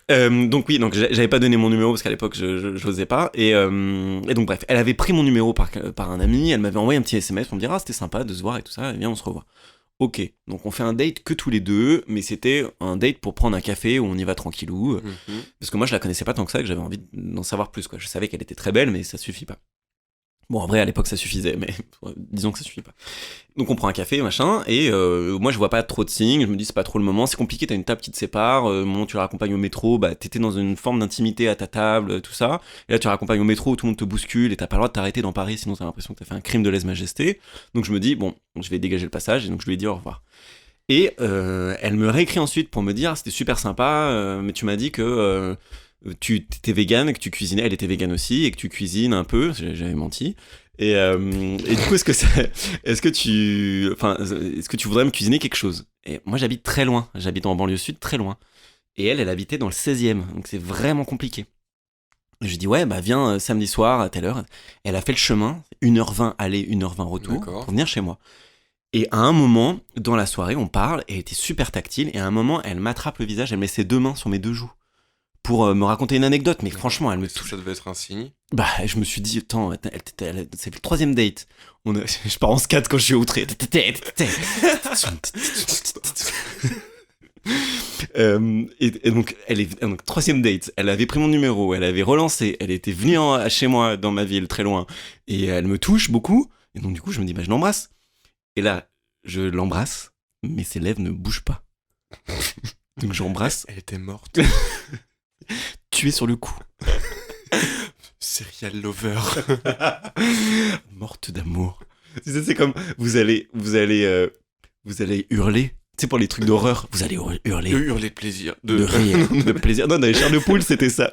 Donc oui, donc j'avais pas donné mon numéro parce qu'à l'époque j'osais pas et donc bref, elle avait pris mon numéro par un ami, elle m'avait envoyé un petit SMS pour me dire c'était sympa de se voir et tout ça, et viens on se revoit. Ok, donc on fait un date que tous les deux, mais c'était un date pour prendre un café où on y va tranquillou, parce que moi je la connaissais pas tant que ça, que j'avais envie d'en savoir plus quoi. Je savais qu'elle était très belle, mais ça suffit pas. Bon, en vrai, à l'époque, ça suffisait, mais disons que ça suffit pas. Donc, on prend un café, machin, et moi, je vois pas trop de signes, je me dis, c'est pas trop le moment, c'est compliqué, t'as une table qui te sépare, au moment où tu la raccompagnes au métro, bah, t'étais dans une forme d'intimité à ta table, tout ça, et là, tu la raccompagnes au métro où tout le monde te bouscule, et t'as pas le droit de t'arrêter dans Paris, sinon t'as l'impression que t'as fait un crime de lèse-majesté. Donc, je me dis, bon, je vais dégager le passage, et donc je lui ai dit au revoir. Et elle me réécrit ensuite pour me dire, c'était super sympa, mais tu m'as dit que tu étais végane, que tu cuisinais, elle était végane aussi, et que tu cuisines un peu, j'avais menti. Et du coup, est-ce que tu voudrais me cuisiner quelque chose? Et moi, j'habite très loin, j'habite en banlieue sud, très loin. Et elle habitait dans le 16e, donc c'est vraiment compliqué. Et je lui dis, ouais, bah viens samedi soir à telle heure. Elle a fait le chemin, 1h20 aller, 1h20 retour, D'accord. pour venir chez moi. Et à un moment, dans la soirée, on parle, et elle était super tactile, et à un moment, elle m'attrape le visage, elle met ses deux mains sur mes deux joues pour me raconter une anecdote, mais franchement, elle me touche. Ça devait être un signe. Bah, je me suis dit, attends, c'est le 3e date. Je pars en scat quand je suis outré. Et donc, donc, 3e date, elle avait pris mon numéro, elle avait relancé, elle était venue chez moi dans ma ville, très loin, et elle me touche beaucoup, et donc du coup, je me dis, bah, je l'embrasse. Et là, je l'embrasse, mais ses lèvres ne bougent pas. Donc j'embrasse. Elle était morte. Tuée sur le coup. Serial lover. Morte d'amour. Tu sais, c'est comme vous allez hurler. Tu sais, pour les trucs d'horreur, vous allez hurler. De hurler de plaisir. De rire, de plaisir. Non, dans les chairs de poule, c'était ça.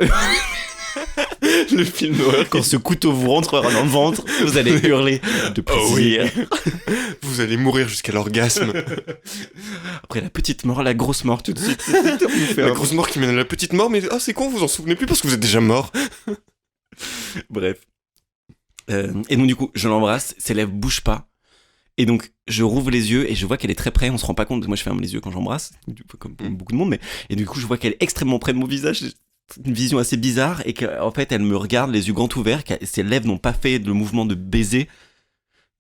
Le film d'horreur. Quand ce couteau vous rentrera dans le ventre, vous allez hurler de plaisir. Oh oui. Vous allez mourir jusqu'à l'orgasme. Après la petite mort, la grosse mort tout de suite. La grosse mort qui mène à la petite mort, mais c'est con, vous en souvenez plus parce que vous êtes déjà mort. Bref. Et donc du coup, je l'embrasse, ses lèvres bougent pas. Et donc, je rouvre les yeux et je vois qu'elle est très près. On se rend pas compte. Moi, je ferme les yeux quand j'embrasse, comme beaucoup de monde. Et du coup, je vois qu'elle est extrêmement près de mon visage. Une vision assez bizarre. Et qu'en fait, elle me regarde les yeux grands ouverts. Ses lèvres n'ont pas fait le mouvement de baiser.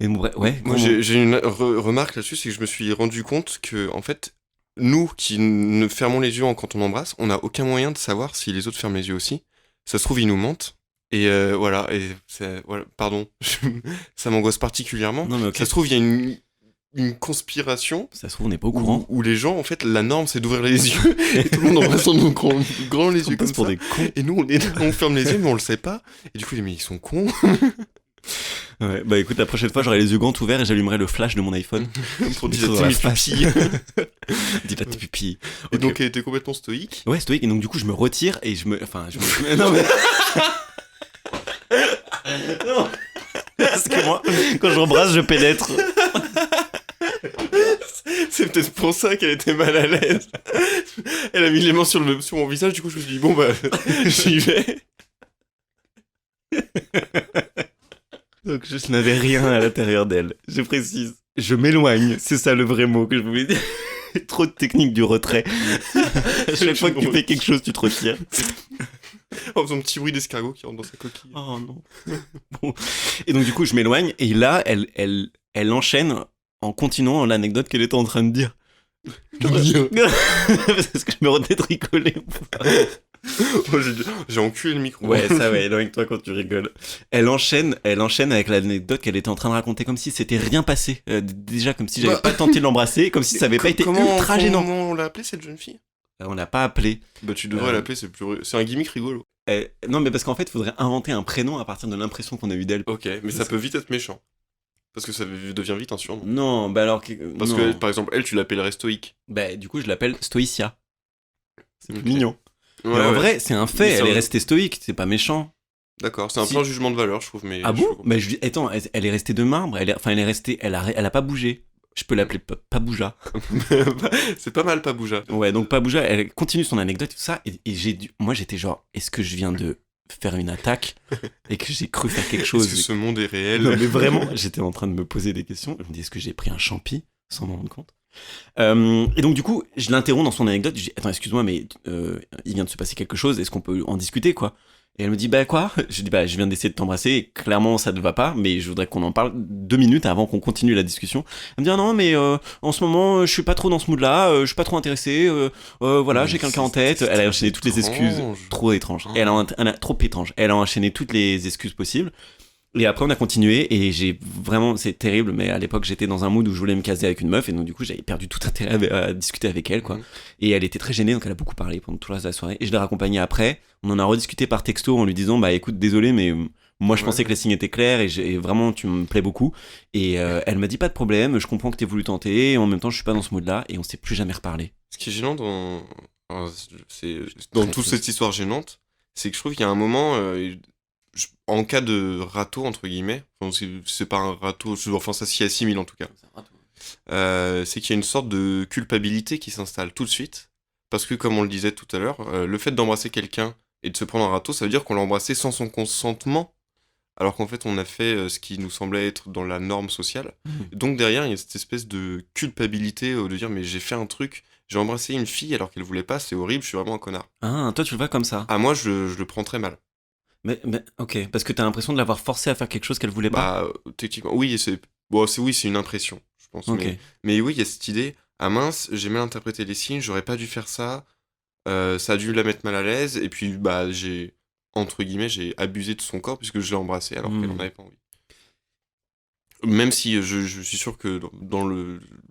Et bon, ouais. Moi, j'ai une remarque là-dessus, c'est que je me suis rendu compte que, en fait, nous qui ne fermons les yeux quand on embrasse, on n'a aucun moyen de savoir si les autres ferment les yeux aussi. Ça se trouve, ils nous mentent. Et voilà, pardon, ça m'angoisse particulièrement. Non, mais okay. Ça se trouve, il y a une conspiration. Ça se trouve, on n'est pas au courant. Où les gens, en fait, la norme, c'est d'ouvrir les yeux. Et tout le monde embrasse en grand les yeux comme pour ça. Des cons. Et nous, on ferme les yeux, mais on le sait pas. Et du coup, mais ils sont cons. Ouais, bah écoute, la prochaine fois, j'aurai les yeux grands ouverts et j'allumerai le flash de mon iPhone. Pour dilater mes pupilles. Dilater pupilles. Et donc, elle était complètement stoïque. Ouais, stoïque. Et donc, du coup, je me retire et non, mais... Non. Parce que moi, quand j'embrasse, je pénètre. C'est peut-être pour ça qu'elle était mal à l'aise. Elle a mis les mains sur mon visage, du coup je me suis dit bon bah j'y vais. Donc je n'avais rien à l'intérieur d'elle, je précise. Je m'éloigne, c'est ça le vrai mot que je voulais dire. Trop de technique du retrait. À chaque fois que tu fais quelque chose, tu te retires. En faisant un petit bruit d'escargot qui rentre dans sa coquille. Oh non. Bon. Et donc du coup je m'éloigne et là elle enchaîne en continuant l'anecdote qu'elle était en train de dire. Parce que je me retenais de rigoler. Oh, j'ai enculé le micro. Ouais, ça ouais, éloigne-toi quand tu rigoles. Elle enchaîne avec l'anecdote qu'elle était en train de raconter comme si c'était rien passé. Déjà comme si j'avais pas tenté de l'embrasser, comme si ça avait pas été ultra gênant. Comment on l'a appelée cette jeune fille? On l'a pas appelée. Bah tu devrais l'appeler, c'est un gimmick rigolo. Non mais parce qu'en fait il faudrait inventer un prénom à partir de l'impression qu'on a eu d'elle. Ok, mais ça peut vite être méchant. Parce que ça devient vite un surnom. Non, bah alors... Parce que par exemple elle tu l'appellerais stoïque. Bah du coup je l'appelle Stoïcia. C'est okay. Mignon. Ouais, mais en vrai c'est un fait, elle est restée stoïque, c'est pas méchant. D'accord, c'est un peu un jugement de valeur je trouve. Mais ah bon? Bah attends, elle est restée de marbre, elle est restée, elle a pas bougé. Je peux l'appeler Pabouja. C'est pas mal, Pabouja. Ouais, donc Pabouja, elle continue son anecdote et tout ça. Et moi, j'étais genre, est-ce que je viens de faire une attaque et que j'ai cru faire quelque chose? Est-ce que ce monde est réel? Non, mais vraiment, j'étais en train de me poser des questions. Je me dis, est-ce que j'ai pris un champi sans m'en rendre compte? Et donc, du coup, je l'interromps dans son anecdote. Je dis, attends, excuse-moi, mais il vient de se passer quelque chose. Est-ce qu'on peut en discuter, quoi? Et elle me dit, bah quoi? Je dis, bah je viens d'essayer de t'embrasser et clairement ça ne va pas, mais je voudrais qu'on en parle 2 minutes avant qu'on continue la discussion. Elle me dit, ah non, mais en ce moment, je suis pas trop dans ce mood-là, je suis pas trop intéressé, voilà, Mais j'ai quelqu'un en c'est- tête. c'est Elle a enchaîné toutes les excuses, étrange. trop étranges. Trop étrange. Elle a enchaîné toutes les excuses possibles. Et après, on a continué, et j'ai vraiment, c'est terrible, mais à l'époque, j'étais dans un mood où je voulais me caser avec une meuf, et donc du coup, j'avais perdu tout intérêt à discuter avec elle, quoi. Mhm. Et elle était très gênée, donc elle a beaucoup parlé pendant tout le reste de la soirée. Et je l'ai raccompagnée après. On en a rediscuté par texto en lui disant, bah écoute, désolé, mais moi je Ouais. pensais que les signes étaient clairs, et vraiment, tu me plais beaucoup. Et elle m'a dit, pas de problème, je comprends que t'aies voulu tenter, et en même temps, je suis pas dans ce mood-là, et on s'est plus jamais reparlé. Ce qui est gênant dans toute triste. cette histoire gênante, c'est que je trouve qu'il y a un moment, en cas de râteau, entre guillemets, enfin, c'est pas un râteau, enfin ça s'y assimile en tout cas, c'est qu'il y a une sorte de culpabilité qui s'installe tout de suite, parce que comme on le disait tout à l'heure, le fait d'embrasser quelqu'un et de se prendre un râteau, ça veut dire qu'on l'a embrassé sans son consentement, alors qu'en fait on a fait ce qui nous semblait être dans la norme sociale. Donc derrière, il y a cette espèce de culpabilité de dire mais j'ai fait un truc, j'ai embrassé une fille alors qu'elle voulait pas, c'est horrible, je suis vraiment un connard. Ah, toi, tu le vois comme ça. Ah moi je le prends très mal. Mais ok, parce que t'as l'impression de l'avoir forcé à faire quelque chose qu'elle voulait pas. Bah techniquement, oui, c'est une impression, je pense. Ok. Mais oui, il y a cette idée, ah mince, j'ai mal interprété les signes, j'aurais pas dû faire ça, ça a dû la mettre mal à l'aise, et puis bah entre guillemets, j'ai abusé de son corps puisque je l'ai embrassé alors qu'elle en avait pas envie. Même si je suis sûr que dans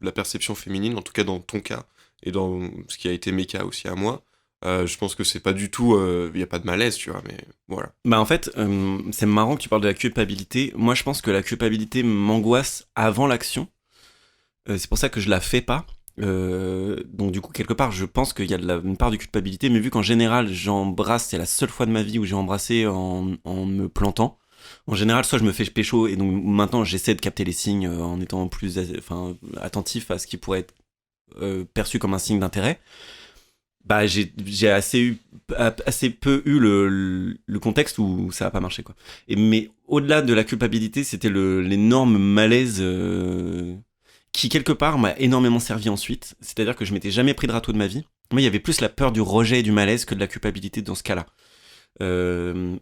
la perception féminine, en tout cas dans ton cas, et dans ce qui a été mes cas aussi à moi, je pense que c'est pas du tout, il y a pas de malaise, tu vois, mais voilà. Bah en fait, c'est marrant que tu parles de la culpabilité. Moi, je pense que la culpabilité m'angoisse avant l'action. C'est pour ça que je la fais pas. Donc du coup, quelque part, je pense qu'il y a une part de culpabilité, mais vu qu'en général, j'embrasse, c'est la seule fois de ma vie où j'ai embrassé en me plantant. En général, soit je me fais pécho, et donc maintenant, j'essaie de capter les signes en étant plus attentif à ce qui pourrait être perçu comme un signe d'intérêt. Bah j'ai assez peu eu le contexte où ça a pas marché, quoi. Mais au-delà de la culpabilité, c'était l'énorme malaise qui quelque part m'a énormément servi ensuite. C'est-à-dire que je m'étais jamais pris de râteau de ma vie. Moi, il y avait plus la peur du rejet et du malaise que de la culpabilité dans ce cas-là.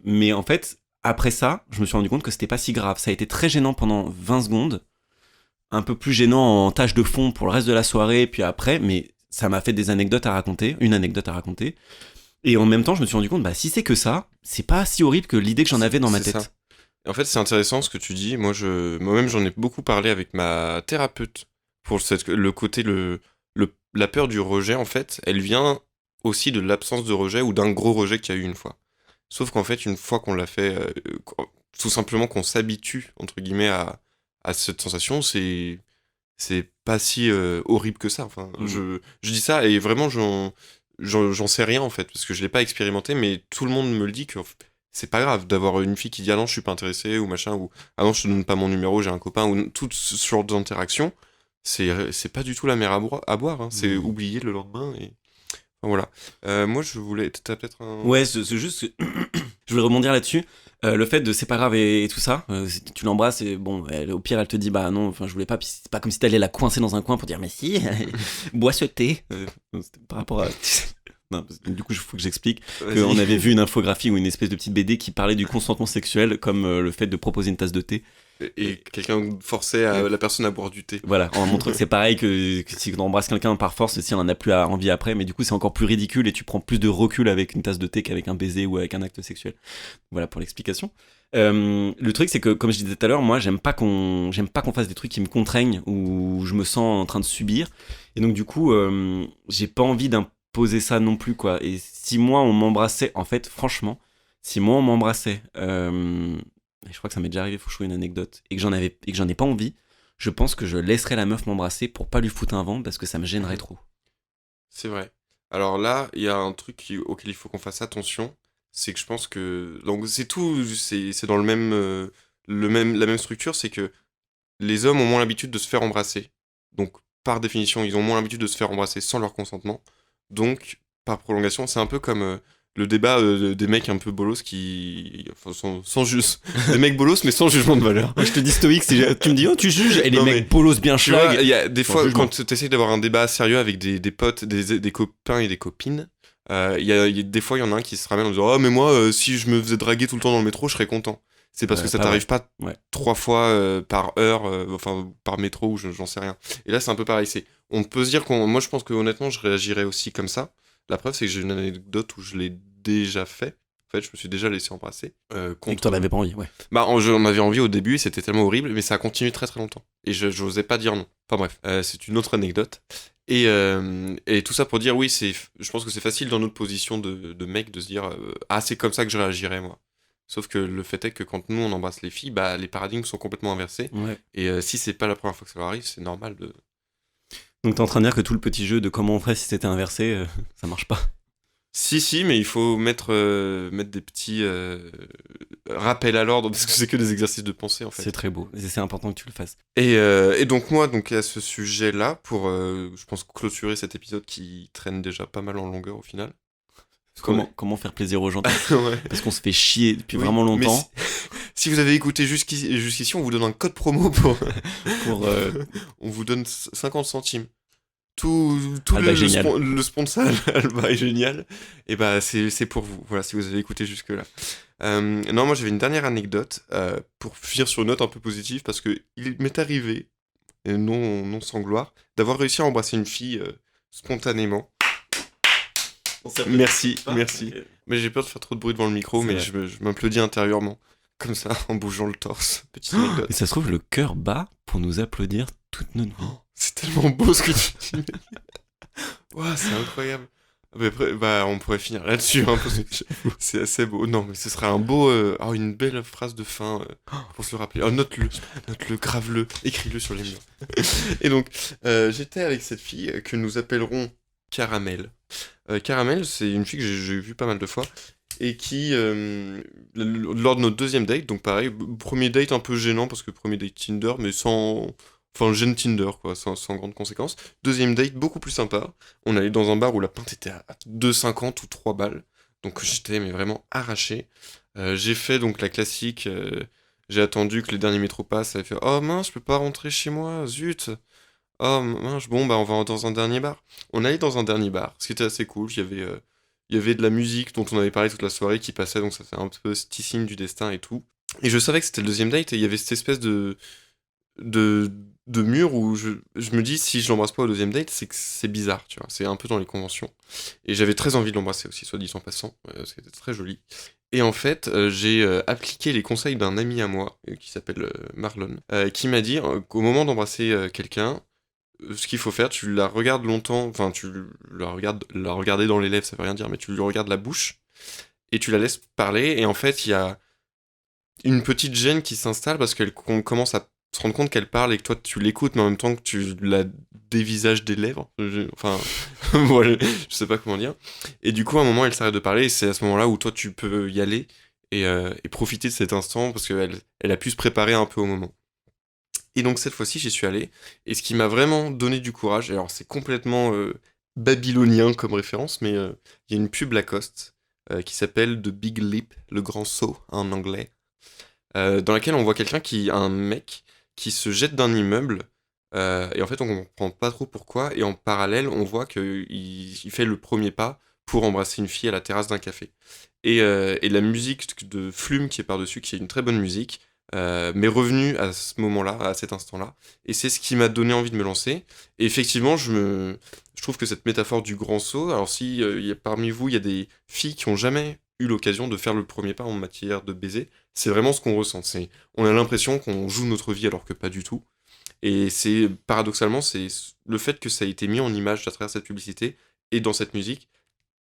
Mais en fait, après ça, je me suis rendu compte que c'était pas si grave. Ça a été très gênant pendant 20 secondes, un peu plus gênant en tâche de fond pour le reste de la soirée, puis après, mais ça m'a fait une anecdote à raconter. Et en même temps, je me suis rendu compte, bah si c'est que ça, c'est pas si horrible que l'idée que j'en avais dans ma C'est tête. ça. Et en fait, c'est intéressant ce que tu dis. Moi-même, j'en ai beaucoup parlé avec ma thérapeute pour le côté, la peur du rejet, en fait, elle vient aussi de l'absence de rejet ou d'un gros rejet qu'il y a eu une fois. Sauf qu'en fait, une fois qu'on l'a fait, tout simplement qu'on s'habitue, entre guillemets, à cette sensation, c'est pas si horrible que ça. Enfin, je dis ça et vraiment, j'en sais rien, en fait, parce que je l'ai pas expérimenté, mais tout le monde me le dit que c'est pas grave d'avoir une fille qui dit ah non, je suis pas intéressé, ou machin, ou ah non, je te donne pas mon numéro, j'ai un copain, ou tout ce genre d'interactions, c'est pas du tout la mer à boire, hein. C'est oublié le lendemain, et enfin, voilà. Moi, t'as peut-être un... Ouais, c'est juste que je voulais rebondir là-dessus. Le fait de c'est pas grave et tout ça, tu l'embrasses et bon, au pire elle te dit bah non, enfin je voulais pas, puis c'est pas comme si t'allais la coincer dans un coin pour dire mais si, bois ce thé. C'était par rapport à... Non, du coup, il faut que j'explique Vas-y. qu'on avait vu une infographie ou une espèce de petite BD qui parlait du consentement sexuel comme le fait de proposer une tasse de thé. Et quelqu'un forçait la personne à boire du thé. Voilà, en montrant que c'est pareil que si on embrasse quelqu'un par force, si on en a plus envie après, mais du coup c'est encore plus ridicule et tu prends plus de recul avec une tasse de thé qu'avec un baiser ou avec un acte sexuel. Voilà pour l'explication. Le truc c'est que comme je disais tout à l'heure, moi j'aime pas qu'on fasse des trucs qui me contraignent ou je me sens en train de subir, et donc du coup j'ai pas envie d'imposer ça non plus, quoi. Et si moi on m'embrassait, en fait franchement, si moi on m'embrassait, et je crois que ça m'est déjà arrivé, faut que je trouve une anecdote, et que j'en ai pas envie, je pense que je laisserais la meuf m'embrasser pour pas lui foutre un vent parce que ça me gênerait trop. C'est vrai. Alors là, il y a un truc auquel il faut qu'on fasse attention, c'est que je pense que... Donc c'est tout, c'est dans la même structure, c'est que les hommes ont moins l'habitude de se faire embrasser. Donc, par définition, ils ont moins l'habitude de se faire embrasser sans leur consentement. Donc, par prolongation, c'est un peu comme le débat des mecs un peu bolos qui. Enfin, des mecs bolos, mais sans jugement de valeur. Moi, je te dis stoïque, tu me dis, oh, tu juges, et les Non, mecs bolos bien Tu vois, schlag. il y a des Sans fois, jugement. quand tu essayes d'avoir un débat sérieux avec des potes, des copains et des copines, des fois, il y en a un qui se ramène en disant, oh, mais moi, si je me faisais draguer tout le temps dans le métro, je serais content. C'est parce que ça Pas t'arrive pas Ouais. 3 fois par heure, enfin par métro ou j'en sais rien. Et là, c'est un peu pareil. On peut se dire moi, je pense que honnêtement, je réagirais aussi comme ça. La preuve, c'est que j'ai une anecdote où je l'ai déjà fait. En fait, je me suis déjà laissé embrasser. Et que t'en avais pas envie, ouais. Bah, j'en avais envie au début, c'était tellement horrible, mais ça a continué très très longtemps. Et j'osais pas dire non. Enfin bref, c'est une autre anecdote. Et tout ça pour dire, oui, je pense que c'est facile dans notre position de mec de se dire, ah, c'est comme ça que je réagirais, moi. Sauf que le fait est que quand nous on embrasse les filles, bah les paradigmes sont complètement inversés. Ouais. Et si c'est pas la première fois que ça leur arrive, c'est normal de. Donc t'es en train de dire que tout le petit jeu de comment on ferait si c'était inversé, ça marche pas. Si, mais il faut mettre des petits rappels à l'ordre parce que c'est que des exercices de pensée en fait. C'est très beau, et c'est important que tu le fasses. Et donc moi, donc à ce sujet-là, pour je pense clôturer cet épisode qui traîne déjà pas mal en longueur au final. Comment faire plaisir aux gens Ouais. Parce qu'on se fait chier depuis Oui, vraiment mais longtemps. Si vous avez écouté jusqu'ici, on vous donne un code promo pour. Pour, On vous donne 50 centimes. Tout Alba est génial. le sponsor Alba est génial. Et bah c'est pour vous. Voilà, si vous avez écouté jusque-là. Non, moi j'avais une dernière anecdote pour finir sur une note un peu positive parce que il m'est arrivé, et non sans gloire, d'avoir réussi à embrasser une fille spontanément. Merci. Mais j'ai peur de faire trop de bruit devant le micro, C'est mais vrai. je m'applaudis intérieurement. Comme ça, en bougeant le torse. Petite anecdote. Et ça se trouve, le cœur bat pour nous applaudir toute notre vie. C'est tellement beau ce que tu dis. Ouah, c'est incroyable. Mais après, bah, on pourrait finir là-dessus, hein, parce que c'est assez beau. Non, mais ce serait une belle phrase de fin pour se le rappeler. Oh, note-le, grave-le, écris-le sur les murs. Et donc, j'étais avec cette fille que nous appellerons Caramel. Caramel, c'est une fille que j'ai vue pas mal de fois et qui, lors de notre deuxième date, donc pareil, premier date un peu gênant parce que premier date Tinder, mais sans. Enfin, gêne Tinder, quoi, sans grande conséquence. Deuxième date, beaucoup plus sympa. On allait dans un bar où la pinte était à 2,50 ou 3 balles. Donc j'étais mais vraiment arraché. J'ai fait donc la classique. J'ai attendu que les derniers métros passent. Ça avait fait oh mince, je peux pas rentrer chez moi, zut. Oh mince, bon bah on va dans un dernier bar. On allait dans un dernier bar, ce qui était assez cool. Il y avait de la musique dont on avait parlé toute la soirée qui passait, donc ça fait un peu ce petit signe du destin et tout. Et je savais que c'était le deuxième date et il y avait cette espèce de, de mur où je me dis si je l'embrasse pas au deuxième date, c'est que c'est bizarre, tu vois. C'est un peu dans les conventions. Et j'avais très envie de l'embrasser aussi, soit dit en passant, c'était très joli. Et en fait, j'ai appliqué les conseils d'un ami à moi, qui s'appelle Marlon, qui m'a dit qu'au moment d'embrasser quelqu'un, ce qu'il faut faire, tu la regardes longtemps, enfin tu la regarder dans les lèvres, ça veut rien dire, mais tu lui regardes la bouche, et tu la laisses parler, et en fait, il y a une petite gêne qui s'installe parce qu'on commence à se rendre compte qu'elle parle et que toi tu l'écoutes, mais en même temps que tu la dévisages des lèvres. Enfin, voilà, je sais pas comment dire. Et du coup, à un moment, elle s'arrête de parler, et c'est à ce moment-là où toi tu peux y aller et profiter de cet instant parce qu'elle a pu se préparer un peu au moment. Et donc cette fois-ci, j'y suis allé, et ce qui m'a vraiment donné du courage, et alors c'est complètement babylonien comme référence, mais il y a une pub Lacoste qui s'appelle The Big Leap, le grand saut en anglais, dans laquelle on voit un mec qui se jette d'un immeuble, et en fait on comprend pas trop pourquoi, et en parallèle on voit qu'il fait le premier pas pour embrasser une fille à la terrasse d'un café. Et la musique de Flume qui est par-dessus, qui est une très bonne musique, m'est revenue à ce moment-là, à cet instant-là, et c'est ce qui m'a donné envie de me lancer. Et effectivement, je trouve que cette métaphore du grand saut, alors si parmi vous, il y a des filles qui ont jamais eu l'occasion de faire le premier pas en matière de baiser, c'est vraiment ce qu'on ressent. On a l'impression qu'on joue notre vie alors que pas du tout. Et paradoxalement, c'est le fait que ça a été mis en image à travers cette publicité et dans cette musique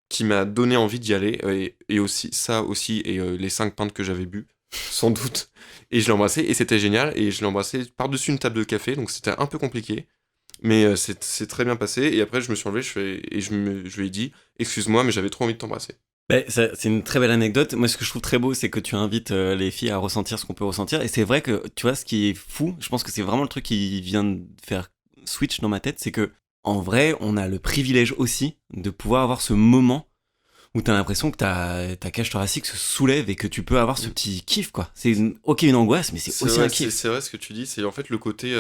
qui m'a donné envie d'y aller, et aussi ça aussi, et les 5 pintes que j'avais bu, sans doute. Et je l'ai embrassé, et c'était génial, et je l'ai embrassé par-dessus une table de café, donc c'était un peu compliqué, mais c'est très bien passé. Et après, je me suis enlevé, je lui ai dit, excuse-moi, mais j'avais trop envie de t'embrasser. C'est une très belle anecdote. Moi, ce que je trouve très beau, c'est que tu invites les filles à ressentir ce qu'on peut ressentir. Et c'est vrai que, tu vois, ce qui est fou, je pense que c'est vraiment le truc qui vient de faire switch dans ma tête, c'est que en vrai, on a le privilège aussi de pouvoir avoir ce moment où t'as l'impression que ta cage thoracique se soulève et que tu peux avoir ce petit kiff, quoi. C'est une angoisse, mais c'est aussi vrai, un kiff. C'est vrai ce que tu dis, c'est en fait le côté...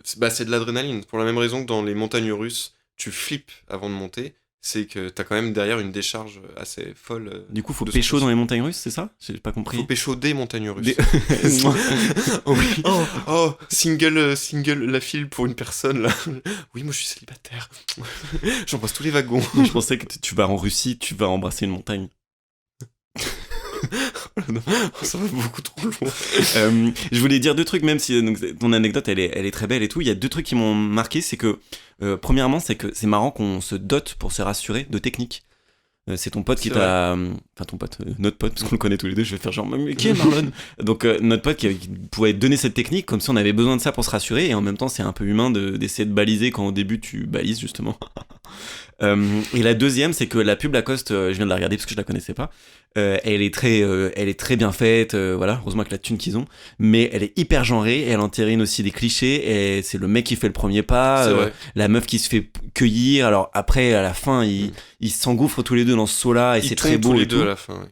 c'est de l'adrénaline, pour la même raison que dans les montagnes russes, tu flippes avant de monter, c'est que t'as quand même derrière une décharge assez folle. Du coup, faut pécho dans les montagnes russes, c'est ça? J'ai pas compris. Faut pécho des montagnes russes. Oh oui. Oh, single la file pour une personne, là. Oui, moi je suis célibataire. J'embrasse tous les wagons. Je pensais que tu vas en Russie, tu vas embrasser une montagne. Non, ça va beaucoup trop loin. Je voulais dire 2 trucs, même si donc, ton anecdote elle est très belle et tout. Il y a 2 trucs qui m'ont marqué, c'est que premièrement, c'est que c'est marrant qu'on se dote pour se rassurer de techniques. C'est ton pote qui t'a... Enfin ton pote, notre pote, parce qu'on le connaît tous les deux, je vais faire genre, mais qui est Marlon? Donc notre pote qui pouvait donner cette technique, comme si on avait besoin de ça pour se rassurer, et en même temps c'est un peu humain d'essayer de baliser quand au début tu balises justement. Et la deuxième, c'est que la pub Lacoste, je viens de la regarder parce que je la connaissais pas, elle est très bien faite, voilà, heureusement avec la thune qu'ils ont, mais elle est hyper genrée, et elle entérine aussi des clichés, et c'est le mec qui fait le premier pas, la meuf qui se fait cueillir, alors après à la fin ils s'engouffrent tous les deux dans ce saut-là, et c'est très beau tous les et deux tout. à la fin, ouais.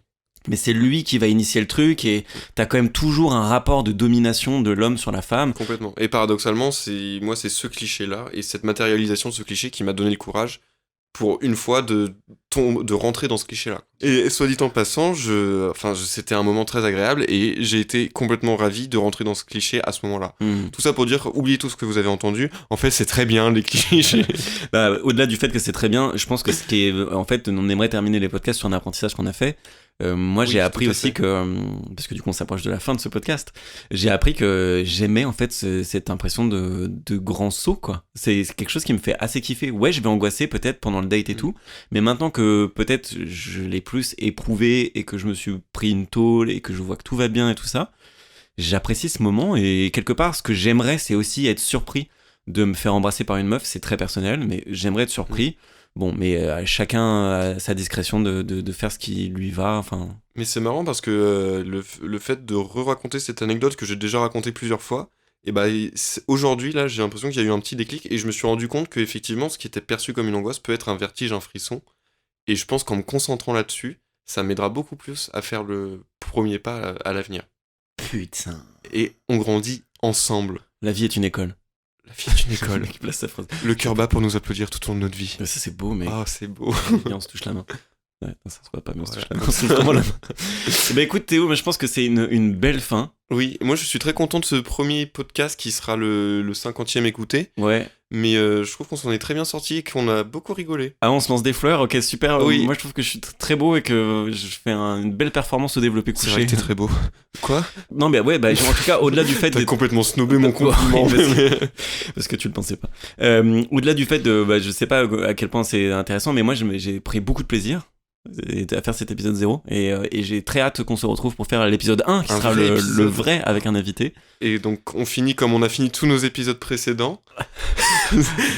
Mais c'est lui qui va initier le truc, et t'as quand même toujours un rapport de domination de l'homme sur la femme. Complètement. Et paradoxalement, c'est ce cliché-là, et cette matérialisation de ce cliché qui m'a donné le courage pour une fois de rentrer dans ce cliché-là. Et soit dit en passant, c'était un moment très agréable et j'ai été complètement ravi de rentrer dans ce cliché à ce moment-là. Tout ça pour dire, oubliez tout ce que vous avez entendu, en fait c'est très bien les clichés. Au-delà du fait que c'est très bien, je pense que ce qui est... En fait, on aimerait terminer les podcasts sur un apprentissage qu'on a fait. Moi j'ai appris aussi que, parce que du coup on s'approche de la fin de ce podcast, j'ai appris que j'aimais en fait cette impression de grand saut, quoi. C'est quelque chose qui me fait assez kiffer. Ouais, je vais angoisser peut-être pendant le date et tout, mais maintenant que peut-être je l'ai plus éprouvé et que je me suis pris une tôle et que je vois que tout va bien et tout ça, j'apprécie ce moment, et quelque part ce que j'aimerais c'est aussi être surpris de me faire embrasser par une meuf. C'est très personnel, mais j'aimerais être surpris. Bon, mais chacun a sa discrétion de faire ce qui lui va, enfin... Mais c'est marrant parce que le fait de re-raconter cette anecdote que j'ai déjà racontée plusieurs fois, et aujourd'hui, là, j'ai l'impression qu'il y a eu un petit déclic, et je me suis rendu compte qu'effectivement, ce qui était perçu comme une angoisse peut être un vertige, un frisson, et je pense qu'en me concentrant là-dessus, ça m'aidera beaucoup plus à faire le premier pas à l'avenir. Putain. Et on grandit ensemble. La vie est une école. La vie est une école. Place sa phrase. Le cœur bat pour nous applaudir tout au long de notre vie. Ça c'est beau, mec. Ah, c'est beau. Et on se touche la main. Ouais, ça se voit pas, mais on se touche la main. C'est vraiment la main. Écoute Théo, mais je pense que c'est une belle fin. Oui, moi je suis très content de ce premier podcast qui sera le 50e écouté. Ouais. Mais je trouve qu'on s'en est très bien sorti et qu'on a beaucoup rigolé. Ah, on se lance des fleurs, ok, super. Oui. Moi je trouve que je suis très beau et que je fais une belle performance au développé couché. C'est vrai que t'es très beau. Quoi ? Non, mais ouais, en tout cas, au-delà du fait T'as complètement snobé mon compliment. Parce que tu le pensais pas. Au-delà du fait je sais pas à quel point c'est intéressant, mais moi j'ai pris beaucoup de plaisir à faire cet épisode 0, et j'ai très hâte qu'on se retrouve pour faire l'épisode 1 qui sera le vrai avec un invité. Et donc on finit comme on a fini tous nos épisodes précédents.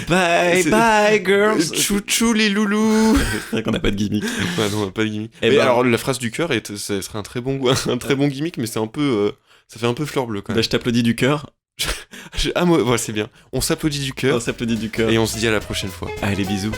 Bye bye girls. Chouchou les loulous. C'est vrai qu'on n'a pas de gimmick. Ouais, non, on n'a pas de gimmick. Alors la phrase du cœur ça serait un très bon gimmick, mais c'est un peu ça fait un peu fleur bleue quand même. Je t'applaudis du cœur. Moi, voilà, c'est bien. On s'applaudit du cœur. On s'applaudit du cœur. Et on se dit à la prochaine fois. Allez, bisous.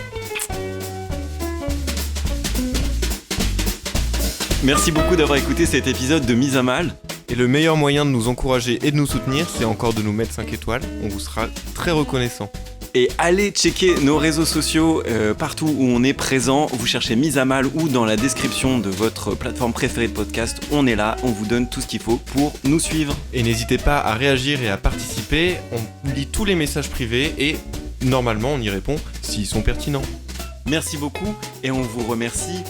Merci beaucoup d'avoir écouté cet épisode de Mise à Mal. Et le meilleur moyen de nous encourager et de nous soutenir, c'est encore de nous mettre 5 étoiles. On vous sera très reconnaissant. Et allez checker nos réseaux sociaux partout où on est présent. Vous cherchez Mise à Mal ou dans la description de votre plateforme préférée de podcast. On est là, on vous donne tout ce qu'il faut pour nous suivre. Et n'hésitez pas à réagir et à participer. On lit tous les messages privés et normalement on y répond s'ils sont pertinents. Merci beaucoup et on vous remercie.